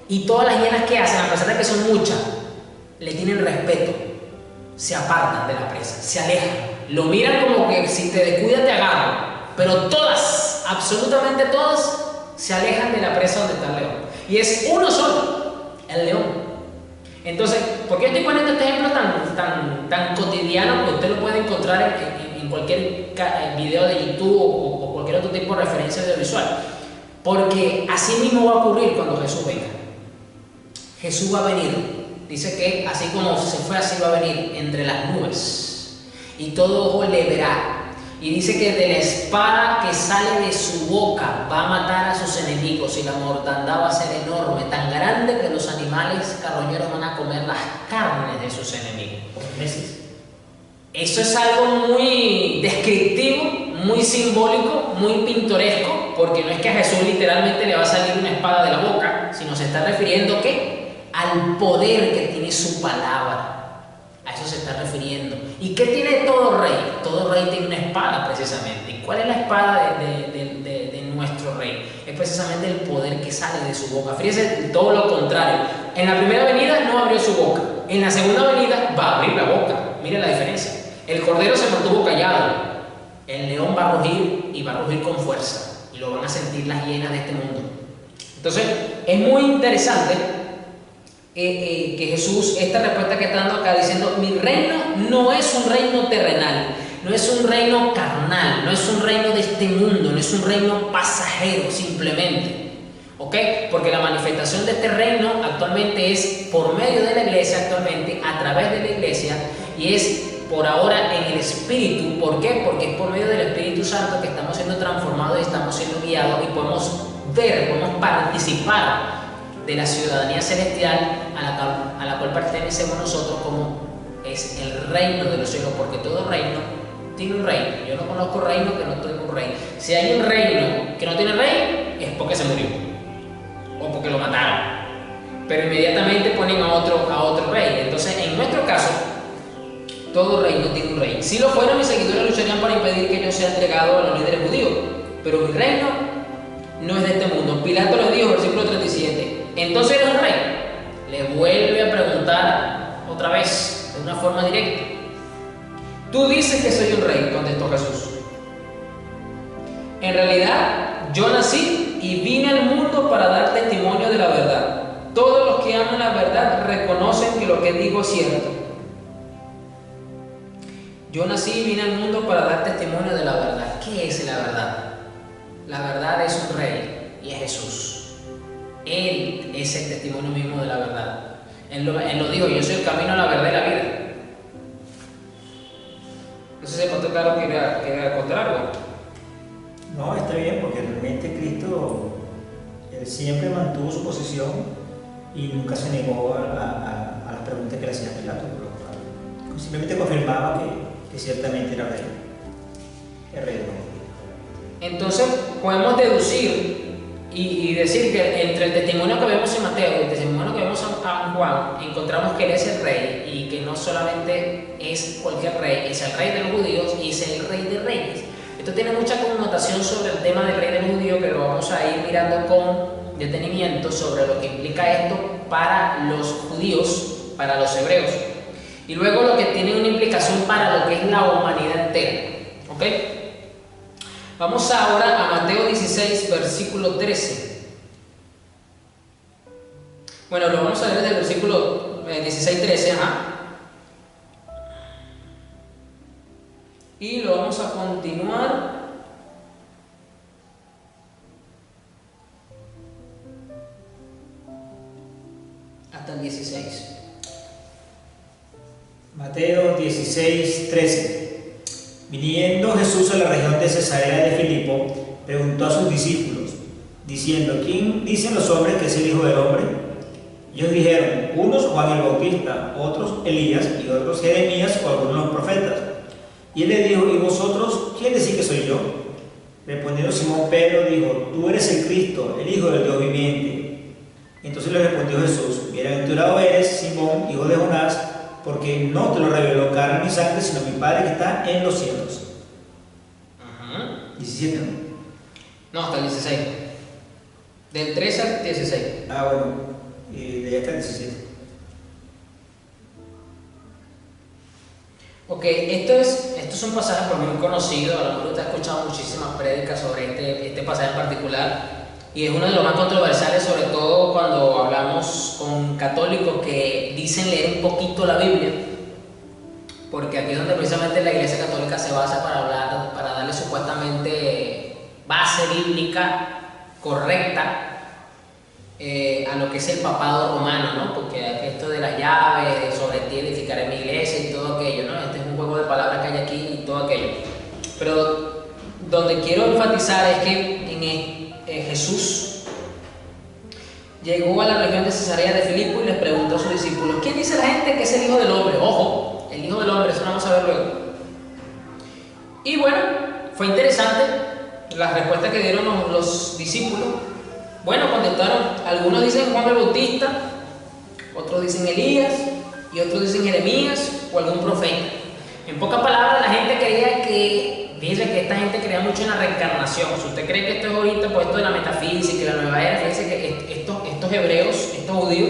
y todas las hienas que hacen, a pesar de que son muchas, le tienen respeto, se apartan de la presa, se alejan, lo miran como que si te descuidas te agarran, pero todas, absolutamente todas, se alejan de la presa donde está el león, y es uno solo, el león. Entonces, ¿por qué estoy poniendo este ejemplo tan cotidiano que usted lo puede encontrar en cualquier video de YouTube o cualquier otro tipo de referencia audiovisual? Porque así mismo va a ocurrir cuando Jesús venga. Jesús va a venir, dice que así como se fue, así va a venir entre las nubes, y todo ojo le verá. Y dice que de la espada que sale de su boca va a matar a sus enemigos, y la mortandad va a ser enorme, tan grande que los animales carroñeros van a comer las carnes de sus enemigos. Eso es algo muy descriptivo, muy simbólico, muy pintoresco, porque no es que a Jesús literalmente le va a salir una espada de la boca, sino se está refiriendo ¿qué? Al poder que tiene su palabra. A eso se está refiriendo. ¿Y qué tiene todo rey? Todo rey tiene una espada, precisamente. ¿Y cuál es la espada de nuestro rey? Es precisamente el poder que sale de su boca. Fíjese, todo lo contrario. En la primera venida no abrió su boca. En la segunda venida va a abrir la boca. Mire la diferencia. El cordero se mantuvo callado. El león va a rugir, y va a rugir con fuerza. Y lo van a sentir las hienas de este mundo. Entonces, es muy interesante que Jesús, esta respuesta que está dando acá, diciendo, mi reino no es un reino terrenal, no es un reino carnal, no es un reino de este mundo, no es un reino pasajero simplemente, ¿ok? Porque la manifestación de este reino actualmente es por medio de la iglesia, actualmente a través de la iglesia, y es por ahora en el Espíritu. ¿Por qué? Porque es por medio del Espíritu Santo que estamos siendo transformados y estamos siendo guiados, y podemos ver, podemos participar de la ciudadanía celestial a la cual pertenecemos nosotros, como es el reino de los cielos, porque todo reino tiene un rey. Yo no conozco reino que no tenga un rey. Si hay un reino que no tiene rey, es porque se murió o porque lo mataron, pero inmediatamente ponen a otro rey. Entonces, en nuestro caso, todo reino tiene un rey. Si lo fuera, mis seguidores lucharían para impedir que yo sea entregado a los líderes judíos, pero mi reino no es de este mundo. Pilato les dijo, versículo 37, ¿entonces eres un rey? Le vuelve a preguntar otra vez, de una forma directa. Tú dices que soy un rey, contestó Jesús. En realidad, yo nací y vine al mundo para dar testimonio de la verdad. Todos los que aman la verdad reconocen que lo que digo es cierto. Yo nací y vine al mundo para dar testimonio de la verdad. ¿Qué es la verdad? La verdad es un rey y es Jesús. Él es el testimonio mismo de la verdad. Él lo dijo, yo soy el camino, la verdad y la vida. No sé si el pastor Carlos quiere contar algo. No, está bien, porque realmente Cristo, él siempre mantuvo su posición y nunca se negó a las preguntas que le hacía Pilato. Simplemente confirmaba que ciertamente era rey. El rey. Entonces podemos deducir y decir que entre el testimonio que vemos en Mateo y el testimonio que vemos en Juan, encontramos que Él es el rey y que no solamente es cualquier rey, es el rey de los judíos y es el rey de reyes. Esto tiene mucha connotación sobre el tema del rey de los judíos, que lo vamos a ir mirando con detenimiento sobre lo que implica esto para los judíos, para los hebreos, y luego lo que tiene una implicación para lo que es la humanidad entera. ¿Ok? Vamos ahora a Mateo 16, versículo 13. Bueno, lo vamos a ver desde el versículo 16, 13, y lo vamos a continuar hasta el 16. Mateo 16, 13. Viniendo Jesús a la región de Cesarea de Filipo, preguntó a sus discípulos, diciendo, ¿quién dicen los hombres que es el Hijo del Hombre? Ellos dijeron, unos Juan el Bautista, otros Elías y otros Jeremías o algunos de los profetas. Y él le dijo, ¿y vosotros quién decís que soy yo? Respondiendo Simón Pedro dijo, tú eres el Cristo, el Hijo del Dios viviente. Entonces le respondió Jesús, bienaventurado eres, Simón, hijo de Jonás, porque no te lo reveló carne ni sangre, sino mi Padre que está en los cielos. 17, ¿no? No, hasta el 16. Del 13 al 16. Ah, bueno, de allá hasta el 17. Ok, esto es un pasaje por muy conocido, a lo mejor usted ha escuchado muchísimas prédicas sobre este pasaje en particular, y es uno de los más controversiales, sobre todo cuando hablamos con católicos que dicen leer un poquito la Biblia, porque aquí es donde precisamente la Iglesia Católica se basa para darle supuestamente base bíblica correcta a lo que es el papado romano, ¿no? Porque esto de las llaves, sobre ti edificaré mi iglesia y todo aquello, ¿no? Este es un juego de palabras que hay aquí y todo aquello. Pero donde quiero enfatizar es que Jesús llegó a la región de Cesarea de Filipo y les preguntó a sus discípulos, ¿quién dice la gente que es el Hijo del Hombre? Ojo, el Hijo del Hombre, eso lo vamos a ver luego. Y bueno, fue interesante la respuesta que dieron los discípulos. Bueno, contestaron, algunos dicen Juan el Bautista, otros dicen Elías y otros dicen Jeremías o algún profeta. En pocas palabras, la gente creía dice que esta gente creía mucho en la reencarnación. Si usted cree que esto es ahorita, pues esto de la metafísica y la nueva era, fíjense que estos hebreos, estos judíos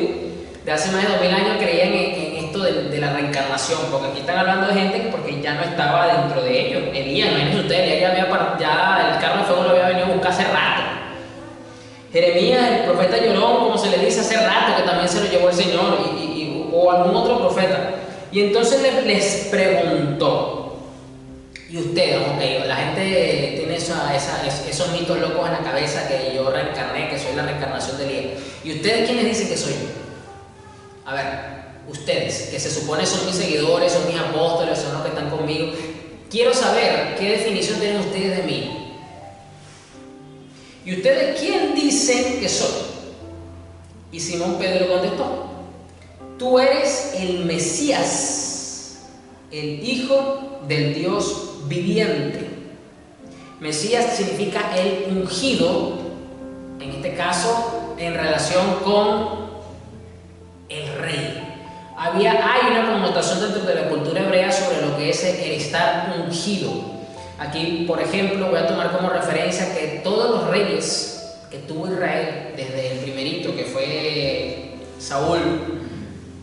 de hace más de 2000 años creían en esto de la reencarnación, porque aquí están hablando de gente que porque ya no estaba dentro de ellos. Elías, imagínense ustedes, ya el carro de fuego lo había venido a buscar hace rato. Jeremías, el profeta llorón, como se le dice hace rato, que también se lo llevó el Señor, o algún otro profeta. Y entonces les preguntó, y ustedes, ok, la gente tiene esos mitos locos en la cabeza, que yo reencarné, que soy la reencarnación de Elías. ¿Y ustedes quiénes dicen que soy yo? A ver, ustedes, que se supone son mis seguidores, son mis apóstoles, son los que están conmigo, quiero saber qué definición tienen ustedes de mí. ¿Y ustedes quién dicen que soy? Y Simón Pedro contestó, tú eres el Mesías, el Hijo del Dios viviente. Mesías significa el ungido, en este caso en relación con el rey. Hay una connotación dentro de la cultura hebrea sobre lo que es el estar ungido. Aquí, por ejemplo, voy a tomar como referencia que todos los reyes que tuvo Israel, desde el primerito, que fue Saúl,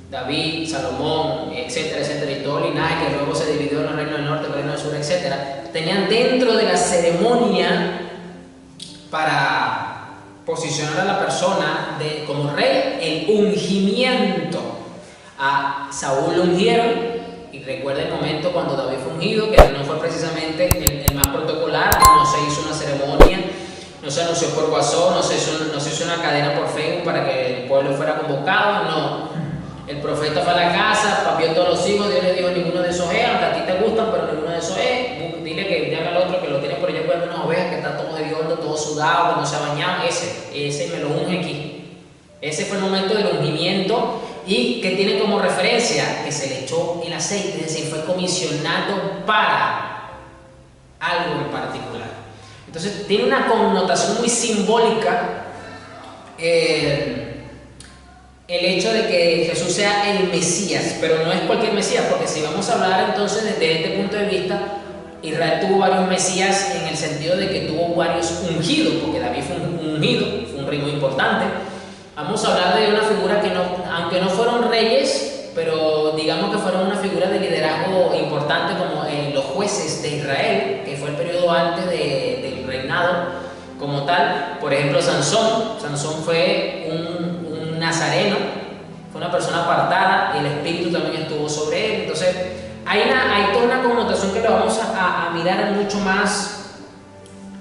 David, Salomón, etcétera, etcétera, y todo el linaje que luego se dividió en el reino del norte, el reino del sur, etcétera, tenían dentro de la ceremonia para posicionar a la persona como rey, el ungimiento. A Saúl lo ungieron, y recuerda el momento cuando David fue ungido, que no fue precisamente el más protocolar, no se hizo una ceremonia, no se anunció por WhatsApp, no se hizo una cadena por Facebook para que el pueblo fuera convocado, no. El profeta fue a la casa, vio a todos los hijos, Dios le dijo: ninguno de esos es, aunque a ti te gustan, pero ninguno de esos es. Dile que llame al otro que lo tiene por allá cuidando unas ovejas, que está todo hediondo, todo sudado, que no se ha bañado. Ese me lo unge aquí. Ese fue el momento del ungimiento, y que tiene como referencia que se le echó el aceite, es decir, fue comisionado para algo en particular. Entonces tiene una connotación muy simbólica el hecho de que Jesús sea el Mesías, pero no es cualquier Mesías, porque si vamos a hablar entonces desde este punto de vista, Israel tuvo varios Mesías en el sentido de que tuvo varios ungidos, porque David fue un ungido, fue un rey muy importante. Vamos a hablar de una figura que aunque no fueron reyes, pero digamos que fueron una figura de liderazgo importante, como los jueces de Israel, que fue el periodo antes del reinado como tal. Por ejemplo, Sansón fue un nazareno, fue una persona apartada, y el Espíritu también estuvo sobre él. Entonces hay toda una connotación que lo vamos a mirar mucho más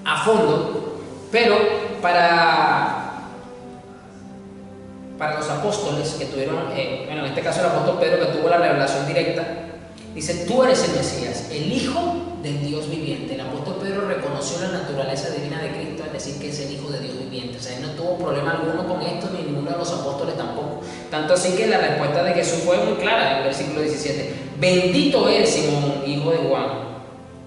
a fondo, pero para los apóstoles que tuvieron, en este caso el apóstol Pedro, que tuvo la revelación directa, dice: tú eres el Mesías, el Hijo del Dios viviente. El apóstol Pedro reconoció la naturaleza divina de Cristo al decir que es el Hijo de Dios viviente. O sea, él no tuvo problema alguno con esto, ni ninguno de los apóstoles tampoco. Tanto así que la respuesta de Jesús fue muy clara en el versículo 17: bendito eres, Simón, hijo de Juan,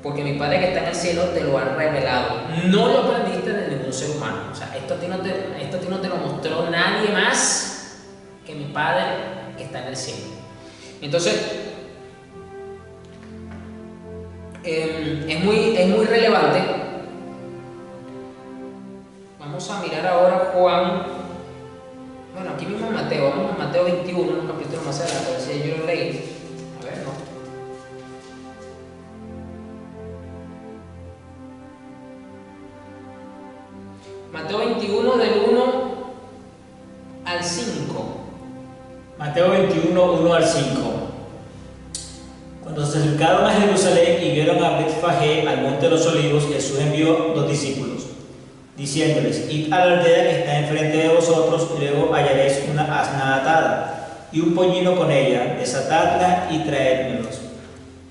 porque mi Padre que está en el cielo te lo ha revelado. No lo aprendiste de ningún ser humano. O sea, esto a ti no te lo mostró nadie más que mi Padre que está en el cielo. Entonces, es muy relevante. Vamos a mirar ahora Juan. Bueno, aquí mismo en Mateo. Vamos a Mateo 21, un capítulo más adelante, a ver si yo lo leí. A ver, no. Mateo 21 del 1 al 5. Mateo 21, 1 al 5. Cuando se acercaron a Jerusalén y vieron a Betfagé, al monte de los olivos, Jesús envió 2 discípulos, diciéndoles: id a la aldea que está enfrente de vosotros, y luego hallaréis una asna atada y un pollino con ella, desatadla y traédmelos.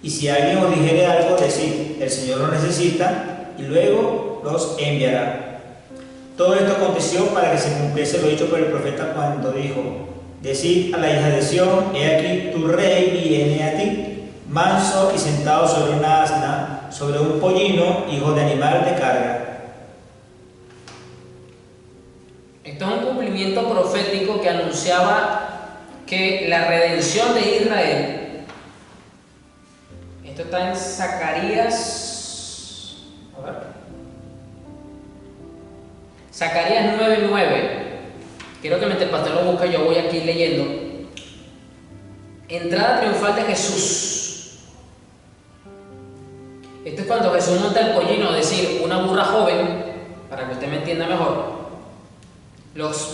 Y si alguien os dijere algo, decid: el Señor lo necesita, y luego los enviará. Todo esto aconteció para que se cumpliese lo dicho por el profeta cuando dijo: decid a la hija de Sión: he aquí tu rey viene a ti, manso y sentado sobre una asna, sobre un pollino, hijo de animal de carga. Esto es un cumplimiento profético que anunciaba que la redención de Israel. Esto está en Zacarías. A ver. Zacarías 9:9. Quiero que mientras el pastor lo busca, yo voy aquí leyendo. Entrada triunfal de Jesús. Esto es cuando Jesús monta el pollino, es decir, una burra joven, para que usted me entienda mejor.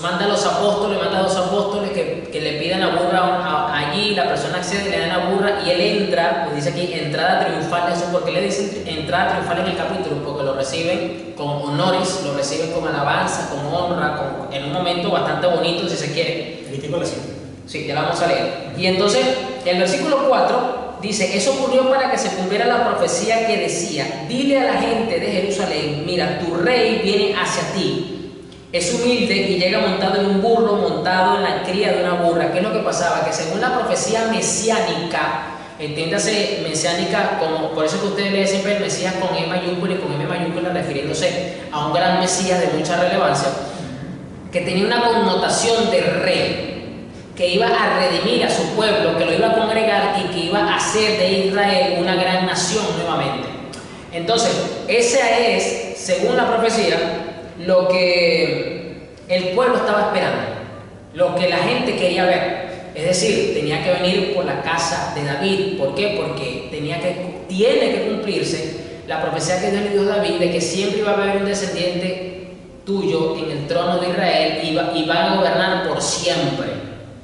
Manda a dos apóstoles que le pidan la burra allí, la persona accede, le dan la burra y él entra, pues dice aquí entrada triunfal de Jesús. ¿Por qué le dicen entrada triunfal en el capítulo? Porque lo reciben con honores, lo reciben con alabanza, con honra, en un momento bastante bonito, si se quiere. Aquí tengo la cita. Sí, ya la vamos a leer. Y entonces, el versículo 4 dice: eso ocurrió para que se cumpliera la profecía que decía: dile a la gente de Jerusalén, mira, tu rey viene hacia ti. Es humilde y llega montado en un burro, montado en la cría de una burra. ¿Qué es lo que pasaba? Que según la profecía mesiánica, entiéndase mesiánica, como, por eso que ustedes leen siempre el Mesías con E mayúscula y con M mayúscula, refiriéndose a un gran Mesías de mucha relevancia, que tenía una connotación de rey, que iba a redimir a su pueblo, que lo iba a congregar y que iba a hacer de Israel una gran nación nuevamente. Entonces, esa es, según la profecía, lo que el pueblo estaba esperando, lo que la gente quería ver. Es decir, tenía que venir por la casa de David. ¿Por qué? Porque tiene que cumplirse la profecía que Dios le dio a David de que siempre iba a haber un descendiente tuyo en el trono de Israel y va a gobernar por siempre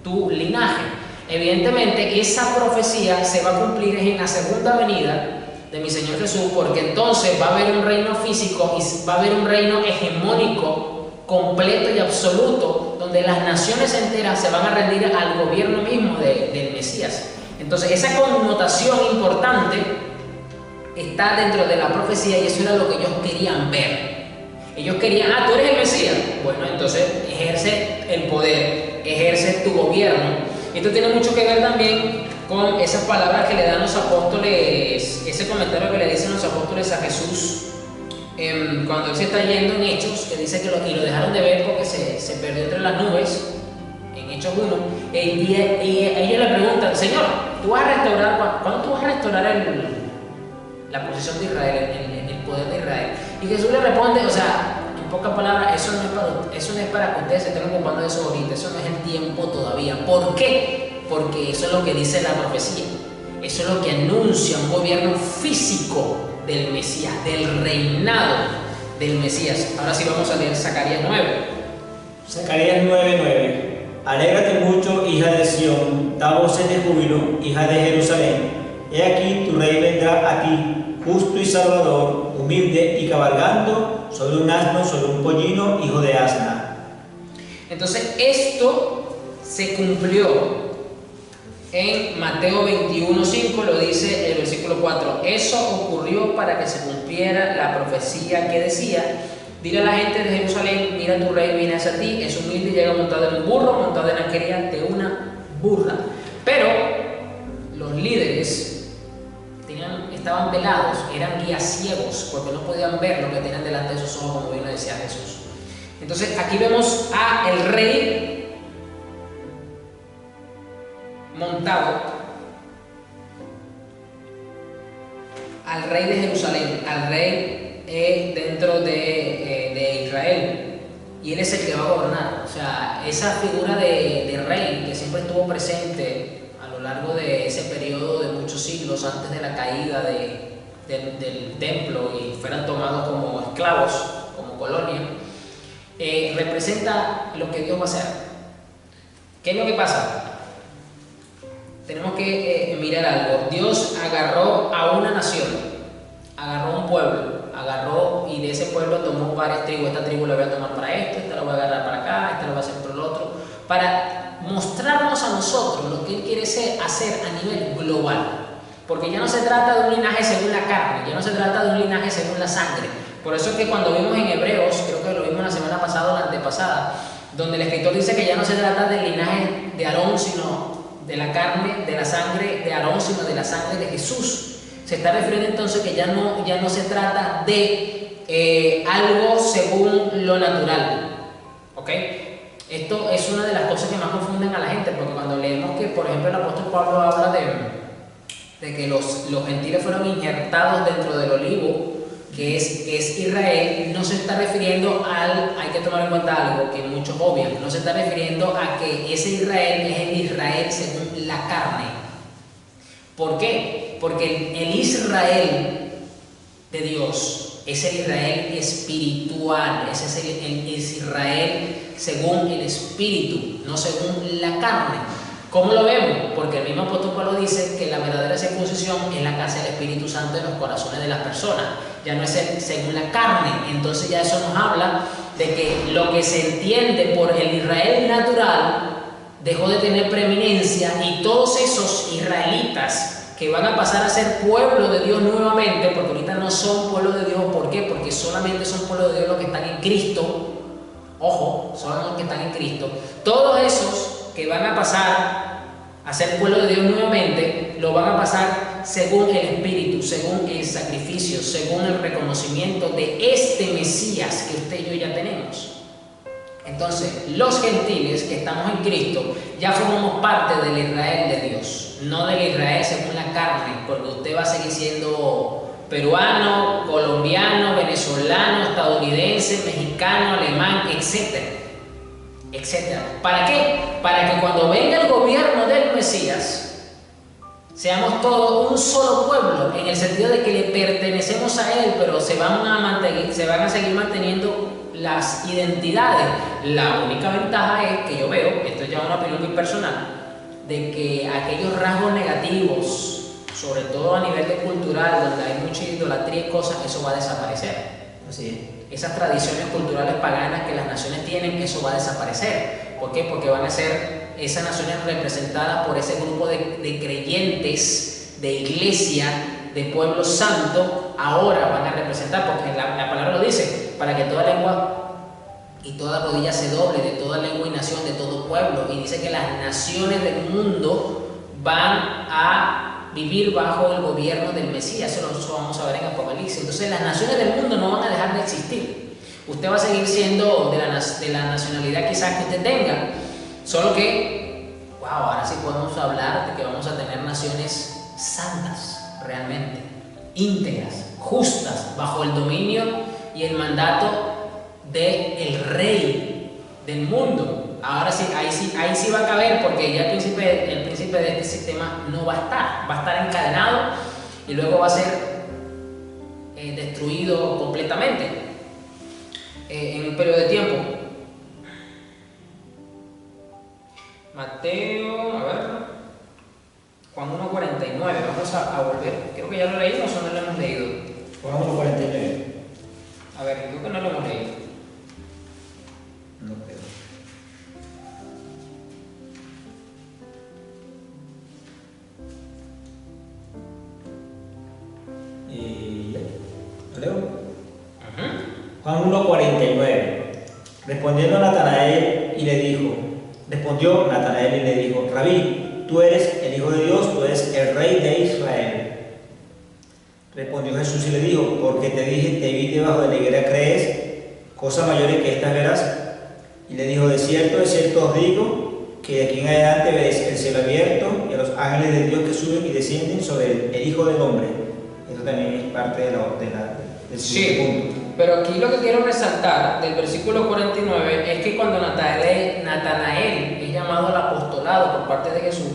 tu linaje. Evidentemente esa profecía se va a cumplir en la segunda venida de mi Señor Jesús, porque entonces va a haber un reino físico y va a haber un reino hegemónico, completo y absoluto, donde las naciones enteras se van a rendir al gobierno mismo del Mesías. Entonces esa connotación importante está dentro de la profecía y eso era lo que ellos querían ver. Ellos querían, tú eres el Mesías, bueno, entonces ejerce el poder, ejerce tu gobierno. Esto tiene mucho que ver también con esas palabras que le dan los apóstoles, ese comentario que le dicen los apóstoles a Jesús cuando él se está yendo en Hechos, que dice que lo dejaron de ver porque se perdió entre las nubes, en Hechos 1, y ellos le preguntan, Señor, ¿tú vas a restaurar, ¿cuándo tú vas a restaurar la posición de Israel, el poder de Israel? Y Jesús le responde, o sea, en pocas palabras, eso no es para que ustedes se estén ocupando de eso ahorita, eso no es el tiempo todavía. ¿Por qué? Porque eso es lo que dice la profecía, eso es lo que anuncia un gobierno físico del Mesías, del reinado del Mesías. Ahora sí vamos a leer Zacarías 9. Zacarías 9:9. Alégrate mucho, hija de Sión, da voces de júbilo, hija de Jerusalén. He aquí tu rey vendrá a ti, justo y salvador, humilde y cabalgando sobre un asno, sobre un pollino, hijo de asna. Entonces esto se cumplió en Mateo 21:5, lo dice el versículo 4. Eso ocurrió para que se cumpliera la profecía que decía, dile a la gente de Jerusalén, mira tu rey viene hacia ti, es humilde y llega montado en un burro, montado en la cría de una burra. Pero los líderes estaban velados, eran guías ciegos, porque no podían ver lo que tenían delante de sus ojos, como bien lo decía Jesús. Entonces aquí vemos a el rey montado, al rey de Jerusalén, al rey dentro de Israel, y él es el que va a gobernar. O sea, esa figura de rey que siempre estuvo presente a lo largo de ese periodo de muchos siglos antes de la caída del templo y fueran tomados como esclavos, como colonia, representa lo que Dios va a hacer. ¿Qué es lo que pasa? Tenemos que mirar algo. Dios agarró a una nación, agarró a un pueblo, y de ese pueblo tomó varias tribus. Esta tribu la voy a tomar para esto, esta la voy a agarrar para acá, esta la voy a hacer por el otro, para mostrarnos a nosotros lo que Él quiere hacer a nivel global. Porque ya no se trata de un linaje según la carne, ya no se trata de un linaje según la sangre. Por eso es que cuando vimos en Hebreos, creo que lo vimos la semana pasada o la antepasada, donde el escritor dice que ya no se trata del linaje de Aarón, sino de la carne, de la sangre de Aarón, sino de la sangre de Jesús. Se está refiriendo entonces que ya no se trata de algo según lo natural. ¿Ok? Esto es una de las cosas que más confunden a la gente, porque cuando leemos que, por ejemplo, el apóstol Pablo habla de que los gentiles fueron injertados dentro del olivo, que es Israel, no se está refiriendo hay que tomar en cuenta algo que muchos obvian, no se está refiriendo a que ese Israel es el Israel según la carne. ¿Por qué? Porque el Israel de Dios es el Israel espiritual, ese es el Israel según el espíritu, no según la carne. ¿Cómo lo vemos? Porque el mismo apóstol Pablo dice que la verdadera circuncisión es la que hace el Espíritu Santo en los corazones de las personas, ya no es según la carne. Entonces ya eso nos habla de que lo que se entiende por el Israel natural dejó de tener preeminencia, y todos esos israelitas que van a pasar a ser pueblo de Dios nuevamente, porque ahorita no son pueblo de Dios. ¿Por qué? Porque solamente son pueblo de Dios los que están en Cristo. Ojo, son los que están en Cristo. Todos esos que van a pasar a ser pueblo de Dios nuevamente, lo van a pasar según el Espíritu, según el sacrificio, según el reconocimiento de este Mesías que usted y yo ya tenemos. Entonces, los gentiles que estamos en Cristo ya formamos parte del Israel de Dios, no del Israel según la carne, porque usted va a seguir siendo peruano, colombiano, venezolano, estadounidense, mexicano, alemán, etcétera. ¿Para qué? Para que cuando venga el gobierno del Mesías seamos todos un solo pueblo, en el sentido de que le pertenecemos a Él, pero se van a seguir manteniendo las identidades. La única ventaja es que yo veo, esto es ya una opinión muy personal, de que aquellos rasgos negativos, sobre todo a nivel de cultural, donde hay mucha idolatría y cosas, eso va a desaparecer. Así Esas tradiciones culturales paganas que las naciones tienen, eso va a desaparecer. ¿Por qué? Porque van a ser esas naciones representadas por ese grupo de creyentes, de iglesia, de pueblo santo, ahora van a representar, porque la palabra lo dice, para que toda lengua y toda rodilla se doble, de toda lengua y nación, de todo pueblo, y dice que las naciones del mundo van a vivir bajo el gobierno del Mesías. Eso lo vamos a ver en Apocalipsis. Entonces las naciones del mundo no van a dejar de existir. Usted va a seguir siendo de la nacionalidad quizás que usted tenga, solo que, wow, ahora sí podemos hablar de que vamos a tener naciones santas, realmente, íntegras, justas, bajo el dominio y el mandato del rey del mundo. Ahora sí, ahí sí va a caber, porque ya el príncipe de este sistema no va a estar encadenado y luego va a ser destruido completamente en un periodo de tiempo. Mateo, a ver, Juan 1:49, vamos a volver. Creo que ya lo leímos o no lo hemos leído. Juan 1:49. A ver, creo que no lo hemos leído. No creo. Y ya. ¿Lo leo? Juan 1:49. Respondió Natanael y le dijo, Rabí, tú eres el Hijo de Dios, tú eres el Rey de Israel. Respondió Jesús y le dijo, porque te dije, te vi debajo de la higuera, ¿crees? Cosas mayores que estas verás. Y le dijo, de cierto os digo, que de aquí en adelante veréis el cielo abierto y a los ángeles de Dios que suben y descienden sobre el Hijo del Hombre. Esto también es parte del sí, punto. Pero aquí lo que quiero resaltar del versículo 49 es que cuando Natanael es llamado al apostolado por parte de Jesús,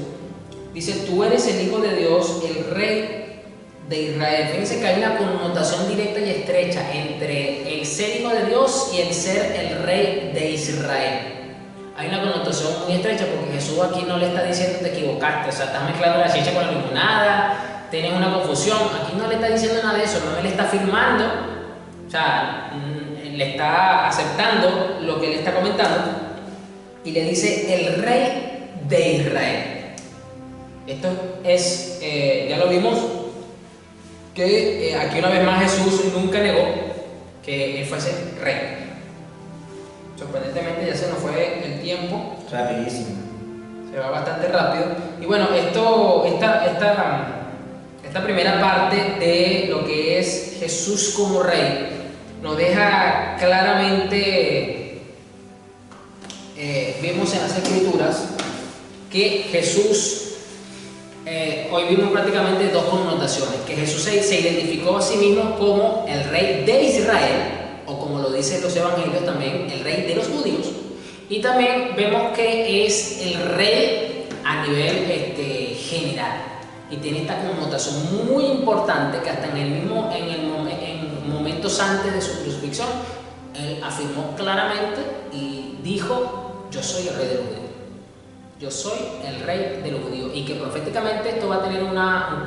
dice, tú eres el Hijo de Dios, el Rey de Israel. Fíjense que hay una connotación directa y estrecha entre el ser Hijo de Dios y el ser el Rey de Israel. Hay una connotación muy estrecha porque Jesús aquí no le está diciendo te equivocaste, o sea, estás mezclando la ciencia con la limonada, tienes una confusión. Aquí no le está diciendo nada de eso, no le está afirmando, o sea, le está aceptando lo que le está comentando y le dice el Rey de Israel. Esto es, ya lo vimos, que aquí una vez más Jesús nunca negó que él fuese rey. Sorprendentemente ya se nos fue el tiempo. Rapidísimo. Se va bastante rápido. Y bueno, esta primera parte de lo que es Jesús como rey nos deja claramente, vemos en las Escrituras que Jesús, hoy vimos prácticamente dos connotaciones, que Jesús se identificó a sí mismo como el Rey de Israel, o como lo dicen los evangelios también, el Rey de los judíos, y también vemos que es el Rey a nivel general, y tiene esta connotación muy importante que hasta en momentos antes de su crucifixión, él afirmó claramente y dijo, yo soy el Rey de los judíos. Yo soy el Rey de los judíos, y que proféticamente esto va a tener un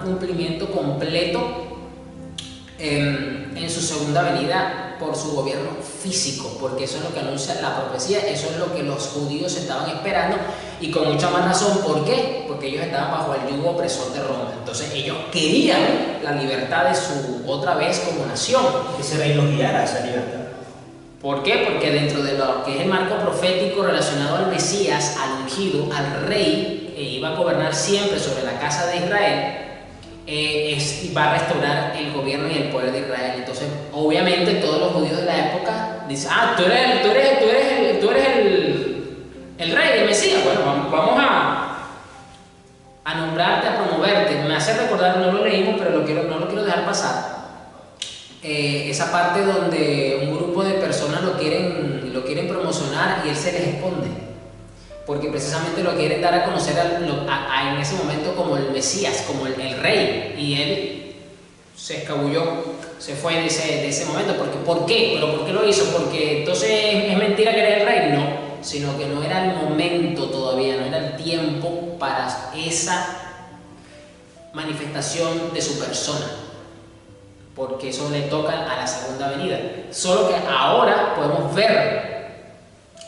cumplimiento completo en su segunda venida por su gobierno físico, porque eso es lo que anuncia la profecía, eso es lo que los judíos estaban esperando, y con mucha más razón. ¿Por qué? Porque ellos estaban bajo el yugo opresor de Roma. Entonces ellos querían la libertad de su otra vez como nación. Que ese rey los guiara a esa libertad. ¿Por qué? Porque dentro de lo que es el marco profético relacionado al Mesías, al ungido, al rey, iba a gobernar siempre sobre la casa de Israel, va a restaurar el gobierno y el poder de Israel. Entonces, obviamente, todos los judíos de la época dicen, tú eres el rey, el Mesías. Bueno, vamos a nombrarte, a promoverte. Me hace recordar, no lo leímos, pero no lo quiero dejar pasar. Esa parte donde un grupo de personas lo quieren promocionar y él se les esconde, porque precisamente lo quieren dar a conocer en ese momento como el Mesías, como el rey, y él se escabulló, se fue de ese momento. Porque, ¿por qué? ¿Pero por qué lo hizo? Porque entonces es mentira que era el rey. No, sino que no era el momento todavía, no era el tiempo para esa manifestación de su persona, porque eso le toca a la segunda venida. Solo que ahora podemos ver,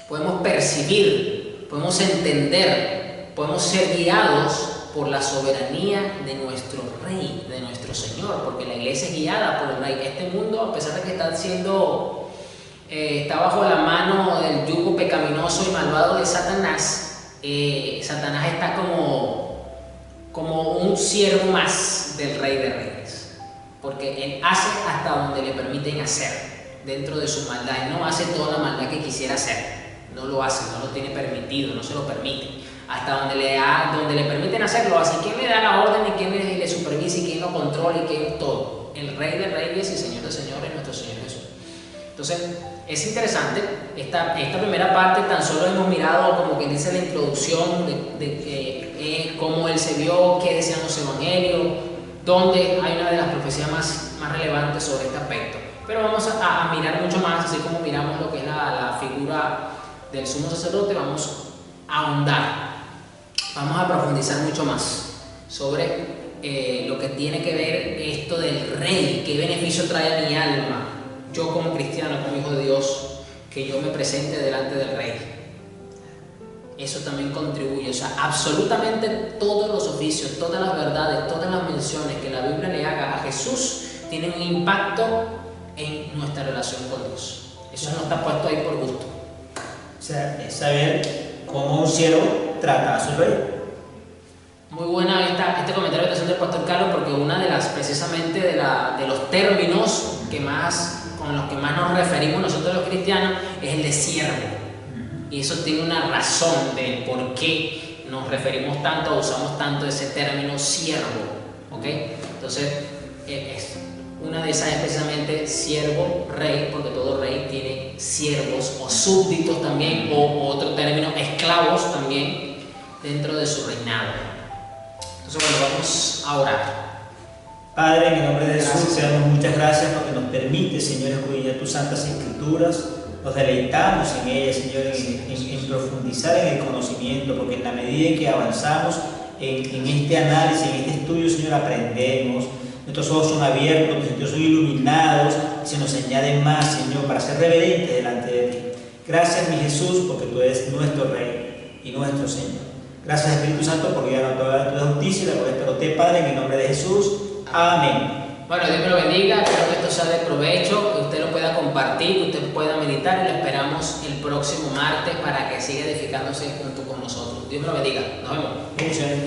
podemos percibir, podemos entender, podemos ser guiados por la soberanía de nuestro Rey, de nuestro Señor, porque la iglesia es guiada por el Rey. Este mundo, a pesar de que está bajo la mano del yugo pecaminoso y malvado de Satanás, Satanás está como un siervo más del Rey de Reyes, porque él hace hasta donde le permiten hacer, dentro de su maldad. Él no hace toda la maldad que quisiera hacer, no lo hace, no lo tiene permitido, no se lo permite. Hasta donde le permiten hacerlo, hace. ¿Quién le da la orden y quién le supervisa y quién lo controla y quién todo? El Rey de Reyes y Señor de Señores, nuestro Señor Jesús. Entonces, es interesante, esta primera parte tan solo hemos mirado, como que dice la introducción de cómo él se vio, qué decían los evangelios, donde hay una de las profecías más relevantes sobre este aspecto. Pero vamos a mirar mucho más, así como miramos lo que es la figura del sumo sacerdote. Vamos a ahondar, vamos a profundizar mucho más sobre lo que tiene que ver esto del rey, qué beneficio trae a mi alma, yo como cristiano, como hijo de Dios, que yo me presente delante del rey. Eso también contribuye, o sea, absolutamente todos los oficios, todas las verdades, todas las menciones que la Biblia le haga a Jesús tienen un impacto en nuestra relación con Dios. Eso no está puesto ahí por gusto. O sea, es saber cómo un siervo trata a su rey. Muy buena este comentario que está haciendo el pastor Carlos, porque una de las, precisamente de los términos con los que más nos referimos nosotros los cristianos es el de siervo. Y eso tiene una razón de por qué nos referimos tanto, usamos tanto ese término siervo, ¿ok? Entonces, una de esas es precisamente siervo, rey, porque todo rey tiene siervos o súbditos también, o otro término, esclavos también, dentro de su reinado. Entonces, bueno, vamos a orar. Padre, en el nombre de Jesús, te damos muchas gracias porque nos permite, Señor, escudriñar tus santas escrituras. Nos deleitamos en ellas, Señor, en profundizar en el conocimiento, porque en la medida en que avanzamos en este análisis, en este estudio, Señor, aprendemos. Nuestros ojos son abiertos, nuestros sentidos son iluminados, y se nos añaden más, Señor, para ser reverentes delante de ti. Gracias, mi Jesús, porque tú eres nuestro Rey y nuestro Señor. Gracias, Espíritu Santo, porque ya no toda tu justicia y la gloria te lo Padre, en el nombre de Jesús. Amén. Bueno, Dios me lo bendiga, espero que esto sea de provecho, que usted lo pueda compartir, que usted pueda meditar, y lo esperamos el próximo martes para que siga edificándose junto con nosotros. Dios me lo bendiga, nos vemos. Bendiciones.